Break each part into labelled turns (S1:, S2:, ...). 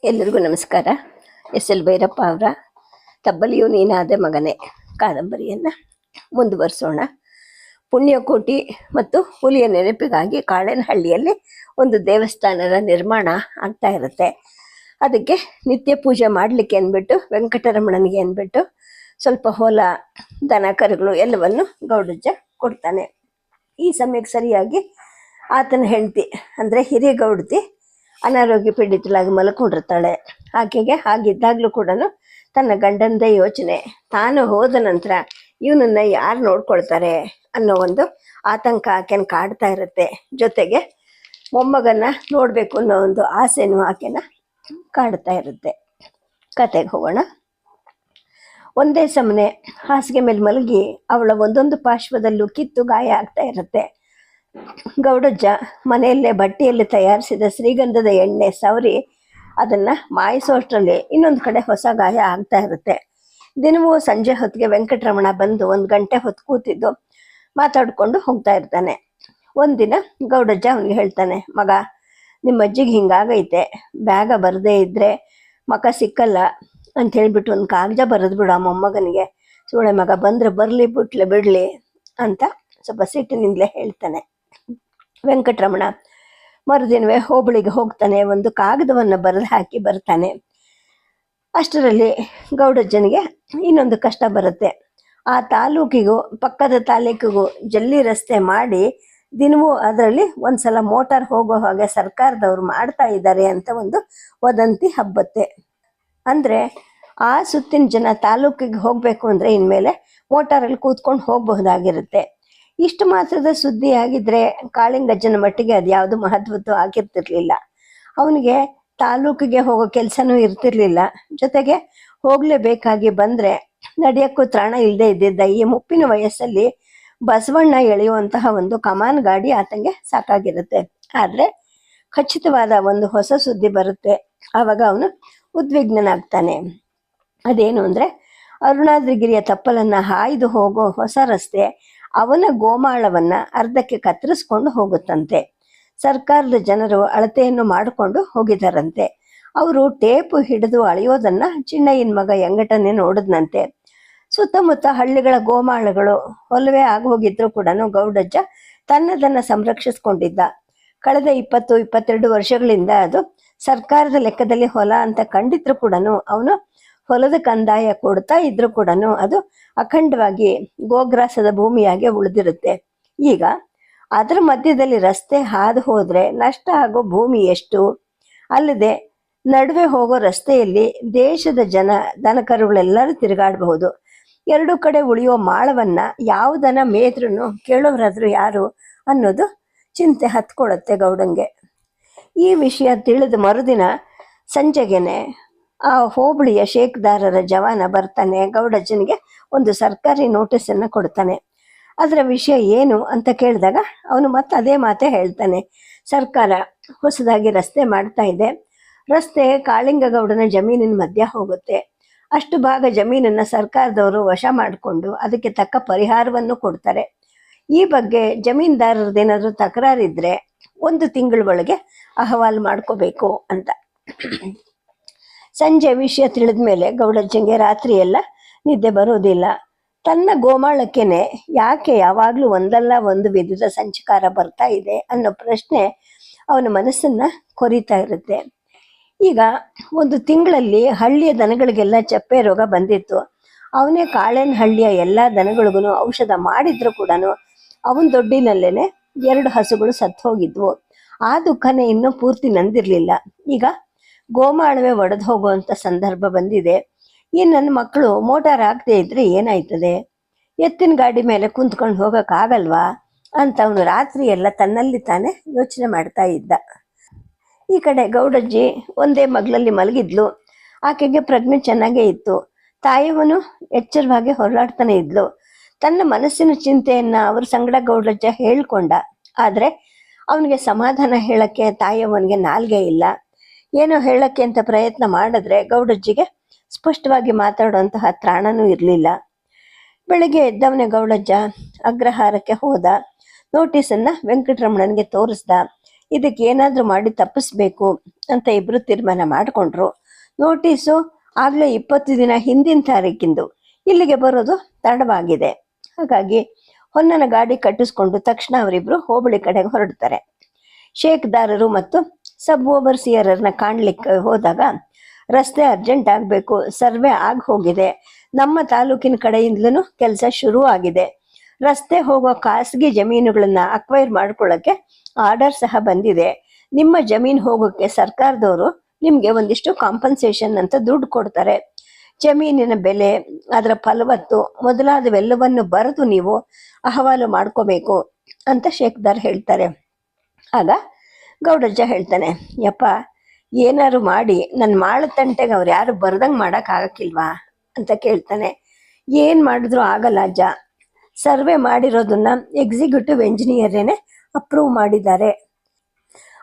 S1: ಎಲ್ಲರಿಗೂ ನಮಸ್ಕಾರ. S L Bhyrappa ಅವರ ತಬ್ಬಲಿಯು ನೀನಾದೆ ಮಗನೇ ಕಾದಂಬರಿಯನ್ನು ಮುಂದುವರಿಸೋಣ. ಪುಣ್ಯಕೋಟಿ ಮತ್ತು ಹುಲಿಯ ನೆನಪಿಗಾಗಿ ಕಾಳೇನಹಳ್ಳಿಯಲ್ಲಿ ಒಂದು ದೇವಸ್ಥಾನದ ನಿರ್ಮಾಣ ಆಗ್ತಾ ಇರುತ್ತೆ. ಅದಕ್ಕೆ ನಿತ್ಯ ಪೂಜೆ ಮಾಡಲಿಕ್ಕೆ ಅಂದ್ಬಿಟ್ಟು ವೆಂಕಟರಮಣನಿಗೆ ಅಂದ್ಬಿಟ್ಟು ಸ್ವಲ್ಪ ಹೊಲ, ದನ ಕರುಗಳು ಎಲ್ಲವನ್ನು ಗೌಡಜ್ಜ ಕೊಡ್ತಾನೆ. ಈ ಸಮಯಕ್ಕೆ ಸರಿಯಾಗಿ ಆತನ ಹೆಂಡತಿ ಅಂದರೆ ಹಿರಿಯಗೌಡತಿ ಅನಾರೋಗ್ಯ ಪೀಡಿತಳಾಗಿ ಮಲ್ಕೊಂಡಿರ್ತಾಳೆ. ಆಕೆಗೆ ಹಾಗಿದ್ದಾಗಲೂ ಕೂಡ ತನ್ನ ಗಂಡಂದೇ ಯೋಚನೆ, ತಾನು ಹೋದ ನಂತರ ಇವನನ್ನ ಯಾರು ನೋಡ್ಕೊಳ್ತಾರೆ ಅನ್ನೋ ಒಂದು ಆತಂಕ ಆಕೆನ ಕಾಡ್ತಾ ಇರುತ್ತೆ. ಜೊತೆಗೆ ಮೊಮ್ಮಗನ್ನ ನೋಡಬೇಕು ಅನ್ನೋ ಒಂದು ಆಸೆನೂ ಆಕೆನ ಕಾಡ್ತಾ ಇರುತ್ತೆ. ಕತೆಗೆ ಹೋಗೋಣ. ಒಂದೇ ಸಮನೆ ಹಾಸಿಗೆ ಮೇಲೆ ಮಲಗಿ ಅವಳ ಒಂದೊಂದು ಪಾರ್ಶ್ವದಲ್ಲೂ ಕಿತ್ತು ಗಾಯ ಆಗ್ತಾ ಇರುತ್ತೆ. ಗೌಡಜ್ಜ ಮನೆಯಲ್ಲೇ ಬಟ್ಟೆಯಲ್ಲಿ ತಯಾರಿಸಿದ ಶ್ರೀಗಂಧದ ಎಣ್ಣೆ ಸವರಿ ಅದನ್ನು ಮಾಯಿಸೋಷ್ಟರಲ್ಲಿ ಇನ್ನೊಂದು ಕಡೆ ಹೊಸ ಗಾಯ ಆಗ್ತಾ ಇರುತ್ತೆ. ದಿನವೂ ಸಂಜೆ ಹೊತ್ತಿಗೆ ವೆಂಕಟರಮಣ ಬಂದು 1 ಗಂಟೆ ಹೊತ್ತು ಕೂತಿದ್ದು ಮಾತಾಡ್ಕೊಂಡು ಹೋಗ್ತಾ ಇರ್ತಾನೆ. ಒಂದಿನ ಗೌಡಜ್ಜ ಅವನಿಗೆ ಹೇಳ್ತಾನೆ, ಮಗ, ನಿಮ್ಮ ಅಜ್ಜಿಗೆ ಹಿಂಗಾಗೈತೆ, ಬ್ಯಾಗ ಬರದೇ ಇದ್ದರೆ ಮಕ ಸಿಕ್ಕಲ್ಲ ಅಂತ ಹೇಳ್ಬಿಟ್ಟು ಒಂದು ಕಾಗಜ ಬರೆದು ಬಿಡು ಆ ಮೊಮ್ಮಗನಿಗೆ. ಸೂಳೆ ಮಗ ಬಂದರೆ ಬರಲಿ ಬಿಡಲಿ ಅಂತ ಸ್ವಲ್ಪ ಸಿಟ್ಟಿನಿಂದಲೇ ಹೇಳ್ತಾನೆ. ವೆಂಕಟರಮಣ ಮರುದಿನವೇ ಹೋಬಳಿಗೆ ಹೋಗ್ತಾನೆ. ಒಂದು ಕಾಗದವನ್ನು ಬರೆದು ಹಾಕಿ ಬರ್ತಾನೆ. ಅಷ್ಟರಲ್ಲಿ ಗೌಡಜ್ಜನಿಗೆ ಇನ್ನೊಂದು ಕಷ್ಟ ಬರುತ್ತೆ. ಆ ತಾಲೂಕಿಗೂ ಪಕ್ಕದ ತಾಲೂಕಿಗೂ ಜಲ್ಲಿ ರಸ್ತೆ ಮಾಡಿ ದಿನವೂ ಅದರಲ್ಲಿ ಒಂದ್ಸಲ ಮೋಟಾರ್ ಹೋಗೋ ಹಾಗೆ ಸರ್ಕಾರದವ್ರು ಮಾಡ್ತಾ ಇದ್ದಾರೆ ಅಂತ ಒಂದು ವದಂತಿ ಹಬ್ಬತ್ತೆ. ಅಂದರೆ ಆ ಸುತ್ತಿನ ಜನ ತಾಲೂಕಿಗೆ ಹೋಗಬೇಕು ಅಂದರೆ ಇನ್ಮೇಲೆ ಮೋಟಾರಲ್ಲಿ ಕೂತ್ಕೊಂಡು ಹೋಗಬಹುದಾಗಿರುತ್ತೆ. ಇಷ್ಟು ಮಾತ್ರದ ಸುದ್ದಿ ಆಗಿದ್ರೆ ಕಾಳಿಂಗಜ್ಜನ ಮಟ್ಟಿಗೆ ಅದು ಯಾವುದು ಮಹತ್ವದ್ದು ಆಗಿರ್ತಿರ್ಲಿಲ್ಲ. ಅವನಿಗೆ ತಾಲೂಕಿಗೆ ಹೋಗೋ ಕೆಲಸನೂ ಇರ್ತಿರ್ಲಿಲ್ಲ. ಜೊತೆಗೆ ಹೋಗಲೇಬೇಕಾಗಿ ಬಂದರೆ ನಡೆಯೋಕ್ಕೂ ತ್ರಾಣ ಇಲ್ಲದೆ ಇದ್ದಿದ್ದ ಈ ಮುಪ್ಪಿನ ವಯಸ್ಸಲ್ಲಿ ಬಸವಣ್ಣ ಎಳೆಯುವಂತಹ ಒಂದು ಕಮಾನ್ ಗಾಡಿ ಆತಂಗೆ ಸಾಕಾಗಿರುತ್ತೆ. ಆದರೆ ಖಚಿತವಾದ ಒಂದು ಹೊಸ ಸುದ್ದಿ ಬರುತ್ತೆ. ಆವಾಗ ಅವನು ಉದ್ವಿಗ್ನನಾಗ್ತಾನೆ. ಅದೇನು ಅಂದರೆ ಅರುಣಾದ್ರಿಗಿರಿಯ ತಪ್ಪಲನ್ನು ಹಾಯ್ದು ಹೋಗೋ ಹೊಸ ರಸ್ತೆ ಅವನ ಗೋಮಾಳವನ್ನು ಅರ್ಧಕ್ಕೆ ಕತ್ತರಿಸ್ಕೊಂಡು ಹೋಗುತ್ತಂತೆ. ಸರ್ಕಾರದ ಜನರು ಅಳತೆಯನ್ನು ಮಾಡಿಕೊಂಡು ಹೋಗಿದ್ದಾರಂತೆ. ಅವರು ಟೇಪು ಹಿಡಿದು ಅಳೆಯೋದನ್ನು ಚಿನ್ನಯ್ಯನ ಮಗ ಎಂಗಟನೆ ನೋಡಿದ್ನಂತೆ. ಸುತ್ತಮುತ್ತ ಹಳ್ಳಿಗಳ ಗೋಮಾಳಗಳು ಹೊಲವೇ ಆಗೋಗಿದ್ರು ಕೂಡ ಗೌಡಜ್ಜ ತನ್ನದನ್ನು ಸಂರಕ್ಷಿಸ್ಕೊಂಡಿದ್ದ. ಕಳೆದ 20-22 ವರ್ಷಗಳಿಂದ ಅದು ಸರ್ಕಾರದ ಲೆಕ್ಕದಲ್ಲಿ ಹೊಲ ಅಂತ ಕಂಡಿದ್ರು ಕೂಡ ಅವನು ಹೊಲದ ಕಂದಾಯ ಕೊಡ್ತಾ ಇದ್ರು ಕೂಡ ಅದು ಅಖಂಡವಾಗಿ ಗೋಗ್ರಾಸದ ಭೂಮಿಯಾಗೆ ಉಳಿದಿರುತ್ತೆ. ಈಗ ಅದರ ಮಧ್ಯದಲ್ಲಿ ರಸ್ತೆ ಹಾದು ಹೋದರೆ ನಷ್ಟ ಆಗೋ ಭೂಮಿ ಎಷ್ಟು? ಅಲ್ಲದೆ ನಡುವೆ ಹೋಗೋ ರಸ್ತೆಯಲ್ಲಿ ದೇಶದ ಜನ ದನಕರುಗಳೆಲ್ಲರೂ ತಿರುಗಾಡಬಹುದು. 2 ಕಡೆ ಉಳಿಯೋ ಮಾಳವನ್ನ ಯಾವುದನ್ನ ಮೇದ್ರೂ ಕೇಳೋರಾದ್ರೂ ಯಾರು ಅನ್ನೋದು ಚಿಂತೆ ಹತ್ಕೊಳ್ಳುತ್ತೆ ಗೌಡಂಗೆ. ಈ ವಿಷಯ ತಿಳಿದ ಮರುದಿನ ಸಂಜೆಗೆನೆ ಆ ಹೋಬಳಿಯ ಶೇಕ್ದಾರರ ಜವಾನ ಬರ್ತಾನೆ. ಗೌಡಜ್ಜನಿಗೆ ಒಂದು ಸರ್ಕಾರಿ ನೋಟಿಸನ್ನು ಕೊಡ್ತಾನೆ. ಅದರ ವಿಷಯ ಏನು ಅಂತ ಕೇಳಿದಾಗ ಅವನು ಮತ್ತೆ ಅದೇ ಮಾತೇ ಹೇಳ್ತಾನೆ. ಸರ್ಕಾರ ಹೊಸದಾಗಿ ರಸ್ತೆ ಮಾಡ್ತಾ ಇದೆ. ರಸ್ತೆ ಕಾಳಿಂಗಗೌಡನ ಜಮೀನಿನ ಮಧ್ಯ ಹೋಗುತ್ತೆ. ಅಷ್ಟು ಭಾಗ ಜಮೀನನ್ನು ಸರ್ಕಾರದವರು ವಶ ಮಾಡಿಕೊಂಡು ಅದಕ್ಕೆ ತಕ್ಕ ಪರಿಹಾರವನ್ನು ಕೊಡ್ತಾರೆ. ಈ ಬಗ್ಗೆ ಜಮೀನ್ದಾರರದೇನಾದರೂ ತಕರಾರಿದ್ರೆ 1 ತಿಂಗಳ ಒಳಗೆ ಅಹವಾಲು ಮಾಡ್ಕೋಬೇಕು ಅಂತ. ಸಂಜೆ ವಿಷಯ ತಿಳಿದ ಮೇಲೆ ಗೌಡಜ್ಜಂಗೆ ರಾತ್ರಿ ಎಲ್ಲ ನಿದ್ದೆ ಬರೋದಿಲ್ಲ. ತನ್ನ ಗೋಮಾಳಕ್ಕೇನೆ ಯಾಕೆ ಯಾವಾಗಲೂ ಒಂದಲ್ಲ ಒಂದು ವಿಧದ ಸಂಚಕಾರ ಬರ್ತಾ ಇದೆ ಅನ್ನೋ ಪ್ರಶ್ನೆ ಅವನ ಮನಸ್ಸನ್ನು ಕೊರಿತಾ ಇರುತ್ತೆ. ಈಗ 1 ತಿಂಗಳಲ್ಲಿ ಹಳ್ಳಿಯ ದನಗಳಿಗೆಲ್ಲ ಚಪ್ಪೆ ರೋಗ ಬಂದಿತ್ತು. ಅವನೇ ಕಾಳೇನಹಳ್ಳಿಯ ಎಲ್ಲ ದನಗಳಿಗೂ ಔಷಧ ಮಾಡಿದ್ರು ಕೂಡ ಅವನ ದೊಡ್ಡಿನಲ್ಲೇನೆ 2 ಹಸುಗಳು ಸತ್ತು ಹೋಗಿದ್ವು. ಆ ದುಃಖನೇ ಇನ್ನೂ ಪೂರ್ತಿ ನಂದಿರಲಿಲ್ಲ. ಈಗ ಗೋಮಾಳವೇ ಒಡೆದು ಹೋಗುವಂಥ ಸಂದರ್ಭ ಬಂದಿದೆ. ಈ ನನ್ನ ಮಕ್ಕಳು ಮೋಟಾರ್ ಹಾಕದೇ ಇದ್ರೆ ಏನಾಯ್ತದೆ? ಎತ್ತಿನ ಗಾಡಿ ಮೇಲೆ ಕುಂತ್ಕೊಂಡು ಹೋಗೋಕ್ಕಾಗಲ್ವಾ ಅಂತ ಅವನು ರಾತ್ರಿ ಎಲ್ಲ ತನ್ನಲ್ಲಿ ತಾನೇ ಯೋಚನೆ ಮಾಡ್ತಾ ಇದ್ದ. ಈ ಕಡೆ ಗೌಡಜ್ಜಿ ಒಂದೇ ಮಗ್ಲಲ್ಲಿ ಮಲಗಿದ್ಲು. ಆಕೆಗೆ ಪ್ರಜ್ಞೆ ಚೆನ್ನಾಗೇ ಇತ್ತು. ತಾಯವನು ಎಚ್ಚರವಾಗಿ ಹೊರಲಾಡ್ತಾನೆ ಇದ್ಲು. ತನ್ನ ಮನಸ್ಸಿನ ಚಿಂತೆಯನ್ನು ಅವ್ರ ಸಂಗಡ ಗೌಡಜ್ಜ ಹೇಳ್ಕೊಂಡ. ಆದರೆ ಅವನಿಗೆ ಸಮಾಧಾನ ಹೇಳಕ್ಕೆ ತಾಯವನಿಗೆ ನಾಲ್ಗೆ ಇಲ್ಲ. ಏನೋ ಹೇಳಕ್ಕೆ ಅಂತ ಪ್ರಯತ್ನ ಮಾಡಿದ್ರೆ ಗೌಡಜ್ಜಿಗೆ ಸ್ಪಷ್ಟವಾಗಿ ಮಾತಾಡುವಂತಹ ತ್ರಾಣನೂ ಇರಲಿಲ್ಲ. ಬೆಳಗ್ಗೆ ಎದ್ದವನೇ ಗೌಡಜ್ಜ ಅಗ್ರಹಾರಕ್ಕೆ ಹೋದ. ನೋಟಿಸನ್ನು ವೆಂಕಟರಮಣನಿಗೆ ತೋರಿಸ್ದ. ಇದಕ್ಕೆ ಏನಾದರೂ ಮಾಡಿ ತಪ್ಪಿಸ್ಬೇಕು ಅಂತ ಇಬ್ರು ತೀರ್ಮಾನ ಮಾಡಿಕೊಂಡ್ರು. ನೋಟಿಸು ಆಗಲೇ 20 ದಿನ ಹಿಂದಿನ ತಾರೀಕಿಂದು. ಇಲ್ಲಿಗೆ ಬರೋದು ತಡವಾಗಿದೆ. ಹಾಗಾಗಿ ಹೊನ್ನನ ಗಾಡಿ ಕಟ್ಟಿಸ್ಕೊಂಡು ತಕ್ಷಣ ಅವರಿಬ್ರು ಹೋಬಳಿ ಕಡೆಗೆ ಹೊರಡ್ತಾರೆ. ಶೇಕ್ದಾರರು ಮತ್ತು ಸಬ್ ಓವರ್ಸಿಯರನ್ನ ಕಾಣ್ಲಿಕ್ಕೆ ಹೋದಾಗ, ರಸ್ತೆ ಅರ್ಜೆಂಟ್ ಆಗಬೇಕು, ಸರ್ವೆ ಆಗಿ ಹೋಗಿದೆ, ನಮ್ಮ ತಾಲೂಕಿನ ಕಡೆಯಿಂದಲೂ ಕೆಲಸ ಶುರು ಆಗಿದೆ, ರಸ್ತೆ ಹೋಗೋ ಖಾಸಗಿ ಜಮೀನುಗಳನ್ನ ಅಕ್ವೈರ್ ಮಾಡ್ಕೊಳ್ಳೋಕ್ಕೆ ಆರ್ಡರ್ ಸಹ ಬಂದಿದೆ, ನಿಮ್ಮ ಜಮೀನು ಹೋಗೋಕ್ಕೆ ಸರ್ಕಾರದವರು ನಿಮಗೆ ಒಂದಿಷ್ಟು ಕಾಂಪನ್ಸೇಷನ್ ಅಂತ ದುಡ್ಡು ಕೊಡ್ತಾರೆ, ಜಮೀನಿನ ಬೆಲೆ, ಅದರ ಫಲವತ್ತು ಮೊದಲಾದವೆಲ್ಲವನ್ನು ಬರೆದು ನೀವು ಅಹವಾಲು ಮಾಡ್ಕೋಬೇಕು ಅಂತ ಶೇಕ್ದಾರ್ ಹೇಳ್ತಾರೆ. ಆಗ ಗೌಡಜ್ಜ ಹೇಳ್ತಾನೆ, ಯಪ್ಪ ಏನಾರು ಮಾಡಿ ನನ್ನ ಮಾಳತಂಟೆಗೆ ಅವ್ರು ಯಾರು ಬರ್ದಂಗೆ ಮಾಡೋಕ್ಕಾಗಕ್ಕಿಲ್ವಾ ಅಂತ ಕೇಳ್ತಾನೆ. ಏನು ಮಾಡಿದ್ರು ಆಗಲ್ಲ ಅಜ್ಜ, ಸರ್ವೆ ಮಾಡಿರೋದನ್ನ ಎಕ್ಸಿಕ್ಯೂಟಿವ್ ಎಂಜಿನಿಯರೇನೆ ಅಪ್ರೂವ್ ಮಾಡಿದ್ದಾರೆ.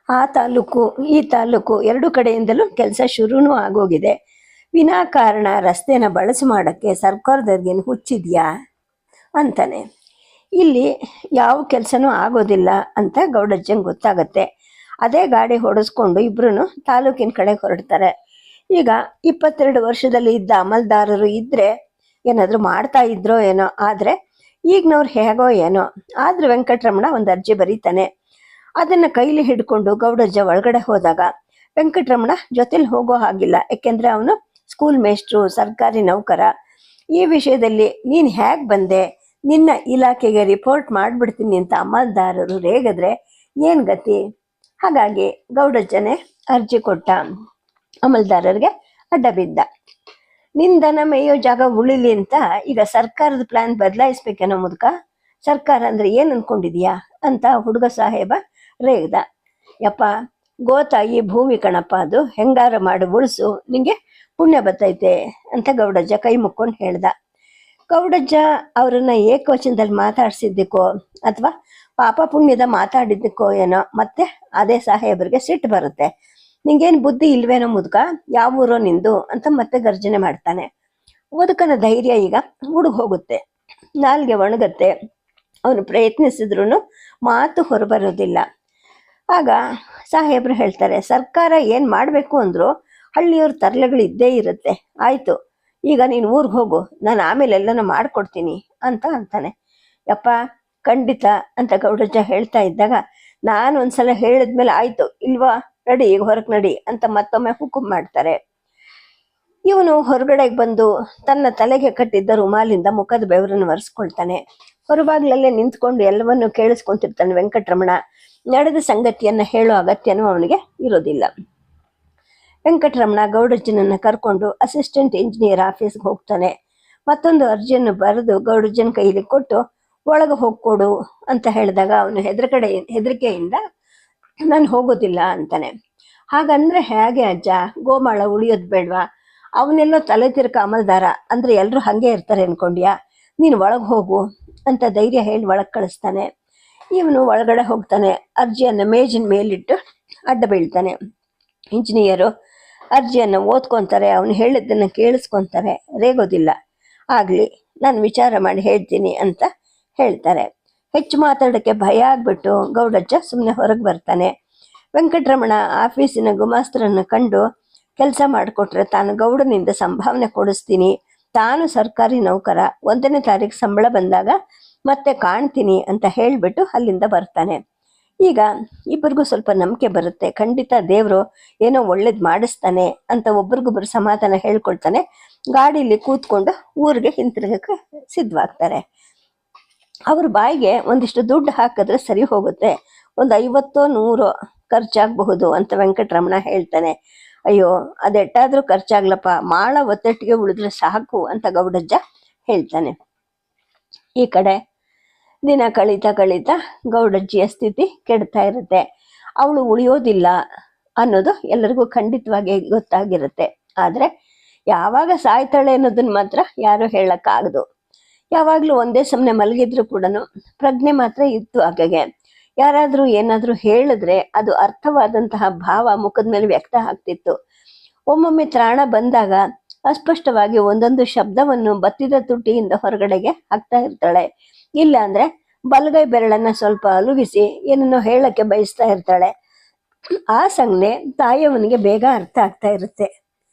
S1: ಆ ತಾಲೂಕು ಈ ತಾಲೂಕು ಎರಡು ಕಡೆಯಿಂದಲೂ ಕೆಲಸ ಶುರುನೂ ಆಗೋಗಿದೆ. ವಿನಾಕಾರಣ ರಸ್ತೆನ ಬಳಸಿ ಮಾಡೋಕ್ಕೆ ಸರ್ಕಾರದವ್ರಿಗೇನು ಹುಚ್ಚಿದ್ಯಾ ಅಂತಾನೆ. ಇಲ್ಲಿ ಯಾವ ಕೆಲಸನೂ ಆಗೋದಿಲ್ಲ ಅಂತ ಗೌಡಜ್ಜಂಗೆ ಗೊತ್ತಾಗತ್ತೆ. ಅದೇ ಗಾಡಿ ಹೊಡೆಸ್ಕೊಂಡು ಇಬ್ರು ತಾಲೂಕಿನ ಕಡೆ ಹೊರಡ್ತಾರೆ. ಈಗ 22 ವರ್ಷದಲ್ಲಿ ಇದ್ದ ಅಮಲ್ದಾರರು ಇದ್ರೆ ಏನಾದರೂ ಮಾಡ್ತಾ ಇದ್ರೋ ಏನೋ, ಆದರೆ ಈಗಿನವ್ರು ಹೇಗೋ ಏನೋ. ಆದ್ರೆ ವೆಂಕಟರಮಣ ಒಂದು ಅರ್ಜಿ ಬರೀತಾನೆ. ಅದನ್ನ ಕೈಲಿ ಹಿಡ್ಕೊಂಡು ಗೌಡಜ್ಜ ಒಳಗಡೆ ಹೋದಾಗ ವೆಂಕಟರಮಣ ಜೊತೆಲಿ ಹೋಗೋ ಹಾಗಿಲ್ಲ, ಯಾಕೆಂದ್ರೆ ಅವನು ಸ್ಕೂಲ್ ಮೇಸ್ಟ್ರು, ಸರ್ಕಾರಿ ನೌಕರ. ಈ ವಿಷಯದಲ್ಲಿ ನೀನು ಹೇಗೆ ಬಂದೆ, ನಿನ್ನ ಇಲಾಖೆಗೆ ರಿಪೋರ್ಟ್ ಮಾಡಿಬಿಡ್ತೀನಿ ಅಂತ ಅಮಲ್ದಾರರು ರೇಗಿದ್ರೆ ಏನು ಗತಿ? ಹಾಗಾಗಿ ಗೌಡಜ್ಜನೇ ಅರ್ಜಿ ಕೊಟ್ಟ. ಅಮಲ್ದಾರರಿಗೆ ಅಡ್ಡ ಬಿದ್ದ. ನಿಂದನ ಮೇಯೋ ಜಾಗ ಉಳಿಲಿ ಅಂತ ಈಗ ಸರ್ಕಾರದ ಪ್ಲಾನ್ ಬದಲಾಯಿಸ್ಬೇಕೇನೋ ಮುದುಕ, ಸರ್ಕಾರ ಅಂದ್ರೆ ಏನು ಅನ್ಕೊಂಡಿದ್ಯಾ ಅಂತ ಹುಡುಗ ಸಾಹೇಬ ರೇಗ್ದ. ಯಪ್ಪ ಗೋತಾಯಿ ಭೂಮಿ ಕಣಪ್ಪ, ಅದು ಹೆಂಗಾರ ಮಾಡಿ ಉಳಿಸು, ನಿಂಗೆ ಪುಣ್ಯ ಬರ್ತೈತೆ ಅಂತ ಗೌಡಜ್ಜ ಕೈ ಮುಕ್ಕೊಂಡು ಹೇಳ್ದ. ಗೌಡಜ್ಜ ಅವರನ್ನ ಏಕವಚನದಲ್ಲಿ ಮಾತಾಡ್ಸಿದ್ದಕ್ಕೋ ಅಥವಾ ಪಾಪ ಪುಣ್ಯದ ಮಾತಾಡಿದ್ದಕ್ಕೋ ಏನೋ ಮತ್ತೆ ಅದೇ ಸಾಹೇಬರಿಗೆ ಸಿಟ್ಟು ಬರುತ್ತೆ. ನಿಂಗೇನು ಬುದ್ಧಿ ಇಲ್ವೇನೋ ಮುದುಕ, ಯಾವ ಊರೋ ನಿಂದು ಅಂತ ಮತ್ತೆ ಗರ್ಜನೆ ಮಾಡ್ತಾನೆ. ಮುದುಕನ ಧೈರ್ಯ ಈಗ ಹುಡುಗ ಹೋಗುತ್ತೆ, ನಾಲ್ಗೆ ಒಣಗತ್ತೆ. ಅವನು ಪ್ರಯತ್ನಿಸಿದ್ರು ಮಾತು ಹೊರಬರೋದಿಲ್ಲ. ಆಗ ಸಾಹೇಬ್ರು ಹೇಳ್ತಾರೆ, ಸರ್ಕಾರ ಏನು ಮಾಡಬೇಕು ಅಂದ್ರು ಹಳ್ಳಿಯವ್ರ ತರಲೆಗಳು ಇದ್ದೇ ಇರುತ್ತೆ. ಆಯಿತು, ಈಗ ನೀನು ಊರಿಗೆ ಹೋಗು, ನಾನು ಆಮೇಲೆ ಎಲ್ಲನೂ ಮಾಡಿಕೊಡ್ತೀನಿ ಅಂತಾನೆ. ಯಪ್ಪ ಖಂಡಿತ ಅಂತ ಗೌಡಜ್ಜ ಹೇಳ್ತಾ ಇದ್ದಾಗ, ನಾನು ಒಂದ್ಸಲ ಹೇಳಿದ್ಮೇಲೆ ಆಯಿತು ಇಲ್ವಾ, ನಡಿ ಈಗ ಹೊರಗೆ ನಡಿ ಅಂತ ಮತ್ತೊಮ್ಮೆ ಹುಕುಂ ಮಾಡ್ತಾರೆ. ಇವನು ಹೊರಗಡೆಗೆ ಬಂದು ತನ್ನ ತಲೆಗೆ ಕಟ್ಟಿದ್ದ ರುಮಾಲಿಂದ ಮುಖದ ಬೆವರನ್ನು ಒರೆಸ್ಕೊಳ್ತಾನೆ. ಹೊರಬಾಗ್ಲಲ್ಲೇ ನಿಂತ್ಕೊಂಡು ಎಲ್ಲವನ್ನೂ ಕೇಳಿಸ್ಕೊಂತಿರ್ತಾನೆ ವೆಂಕಟರಮಣ. ನಡೆದ ಸಂಗತಿಯನ್ನ ಹೇಳೋ ಅಗತ್ಯನೂ ಅವನಿಗೆ ಇರೋದಿಲ್ಲ. ವೆಂಕಟರಮಣ ಗೌಡಜ್ಜನನ್ನ ಕರ್ಕೊಂಡು ಅಸಿಸ್ಟೆಂಟ್ ಇಂಜಿನಿಯರ್ ಆಫೀಸ್ಗೆ ಹೋಗ್ತಾನೆ. ಮತ್ತೊಂದು ಅರ್ಜಿಯನ್ನು ಬರೆದು ಗೌಡಜ್ಜನ ಕೈಲಿ ಕೊಟ್ಟು ಒಳಗೆ ಹೋಗ್ಕೊಡು ಅಂತ ಹೇಳಿದಾಗ ಅವನು ಹೆದರಿಕೆಯಿಂದ ನಾನು ಹೋಗೋದಿಲ್ಲ ಅಂತಾನೆ. ಹಾಗಂದ್ರೆ ಹೇಗೆ ಅಜ್ಜ, ಗೋಮಾಳ ಉಳಿಯೋದು ಬೇಡ್ವಾ? ಅವನೆಲ್ಲೋ ತಲೆ ತಿರ್ಕ ಅಮಲ್ದಾರ ಅಂದ್ರೆ ಎಲ್ಲರೂ ಹಾಗೆ ಇರ್ತಾರೆ ಅನ್ಕೊಂಡ್ಯಾ? ನೀನು ಒಳಗೆ ಹೋಗು ಅಂತ ಧೈರ್ಯ ಹೇಳಿ ಒಳಗೆ ಕಳಿಸ್ತಾನೆ. ಇವನು ಒಳಗಡೆ ಹೋಗ್ತಾನೆ. ಅರ್ಜಿಯನ್ನು ಮೇಜಿನ ಮೇಲಿಟ್ಟು ಅಡ್ಡ ಬೀಳ್ತಾನೆ. ಇಂಜಿನಿಯರು ಅರ್ಜಿಯನ್ನು ಓದ್ಕೊತಾರೆ, ಅವನು ಹೇಳಿದ್ದನ್ನು ಕೇಳಿಸ್ಕೊತಾರೆ, ರೇಗೋದಿಲ್ಲ. ಆಗಲಿ, ನಾನು ವಿಚಾರ ಮಾಡಿ ಹೇಳ್ತೀನಿ ಅಂತ ಹೇಳ್ತಾರೆ. ಹೆಚ್ಚು ಮಾತಾಡೋಕ್ಕೆ ಭಯ ಆಗ್ಬಿಟ್ಟು ಗೌಡಜ್ಜ ಸುಮ್ಮನೆ ಹೊರಗೆ ಬರ್ತಾನೆ. ವೆಂಕಟರಮಣ ಆಫೀಸಿನ ಗುಮಾಸ್ತರನ್ನು ಕಂಡು ಕೆಲಸ ಮಾಡಿಕೊಟ್ರೆ ತಾನು ಗೌಡನಿಂದ ಸಂಭಾವನೆ ಕೊಡಿಸ್ತೀನಿ, ತಾನು ಸರ್ಕಾರಿ ನೌಕರ, 1ನೇ ತಾರೀಕು ಸಂಬಳ ಬಂದಾಗ ಮತ್ತೆ ಕಾಣ್ತೀನಿ ಅಂತ ಹೇಳಿಬಿಟ್ಟು ಅಲ್ಲಿಂದ ಬರ್ತಾನೆ. ಈಗ ಇಬ್ಬರಿಗೂ ಸ್ವಲ್ಪ ನಂಬಿಕೆ ಬರುತ್ತೆ, ಖಂಡಿತ ದೇವರು ಏನೋ ಒಳ್ಳೇದು ಮಾಡಿಸ್ತಾನೆ ಅಂತ ಒಬ್ರಿಗೊಬ್ರು ಸಮಾಧಾನ ಹೇಳ್ಕೊಳ್ತಾನೆ. ಗಾಡೀಲಿ ಕೂತ್ಕೊಂಡು ಊರಿಗೆ ಹಿಂತಿರುಗಕ್ಕೆ ಸಿದ್ಧವಾಗ್ತಾರೆ. ಅವ್ರ ಬಾಯಿಗೆ ಒಂದಿಷ್ಟು ದುಡ್ಡು ಹಾಕಿದ್ರೆ ಸರಿ ಹೋಗುತ್ತೆ, ಒಂದು 50-100 ಖರ್ಚಾಗಬಹುದು ಅಂತ ವೆಂಕಟರಮಣ ಹೇಳ್ತಾನೆ. ಅಯ್ಯೋ ಅದೆಟ್ಟಾದ್ರೂ ಖರ್ಚಾಗ್ಲಪ್ಪ, ಮಾಳ ಒತ್ತಟ್ಟಿಗೆ ಉಳಿದ್ರೆ ಸಾಕು ಅಂತ ಗೌಡಜ್ಜ ಹೇಳ್ತಾನೆ. ಈ ಕಡೆ ದಿನ ಕಳೀತಾ ಗೌಡಜ್ಜಿಯ ಸ್ಥಿತಿ ಕೆಡ್ತಾ ಇರುತ್ತೆ. ಅವಳು ಉಳಿಯೋದಿಲ್ಲ ಅನ್ನೋದು ಎಲ್ಲರಿಗೂ ಖಂಡಿತವಾಗಿ ಗೊತ್ತಾಗಿರುತ್ತೆ. ಆದರೆ ಯಾವಾಗ ಸಾಯ್ತಾಳೆ ಅನ್ನೋದನ್ನ ಮಾತ್ರ ಯಾರು ಹೇಳಕ್ಕಾಗದು. ಯಾವಾಗಲೂ ಒಂದೇ ಸಮನೆ ಮಲಗಿದ್ರು ಕೂಡ ಪ್ರಜ್ಞೆ ಮಾತ್ರ ಇತ್ತು ಆಕೆಗೆ. ಯಾರಾದರೂ ಏನಾದರೂ ಹೇಳಿದ್ರೆ ಅದು ಅರ್ಥವಾದಂತಹ ಭಾವ ಮುಖದ ಮೇಲೆ ವ್ಯಕ್ತ ಆಗ್ತಿತ್ತು. ಒಮ್ಮೊಮ್ಮೆ ತ್ರಾಣ ಬಂದಾಗ ಅಸ್ಪಷ್ಟವಾಗಿ ಒಂದೊಂದು ಶಬ್ದವನ್ನು ಬತ್ತಿದ ತುಟಿಯಿಂದ ಹೊರಗಡೆಗೆ ಹಾಕ್ತಾ ಇರ್ತಾಳೆ. ಇಲ್ಲ ಅಂದ್ರೆ ಬಲಗೈ ಬೆರಳನ್ನ ಸ್ವಲ್ಪ ಅಲುಗಿಸಿ ಏನನ್ನೋ ಹೇಳಕ್ಕೆ ಬಯಸ್ತಾ ಇರ್ತಾಳೆ. ಆ ಸಂಜ್ಞೆ ತಾಯಿಯವನಿಗೆ ಬೇಗ ಅರ್ಥ ಆಗ್ತಾ ಇರುತ್ತೆ.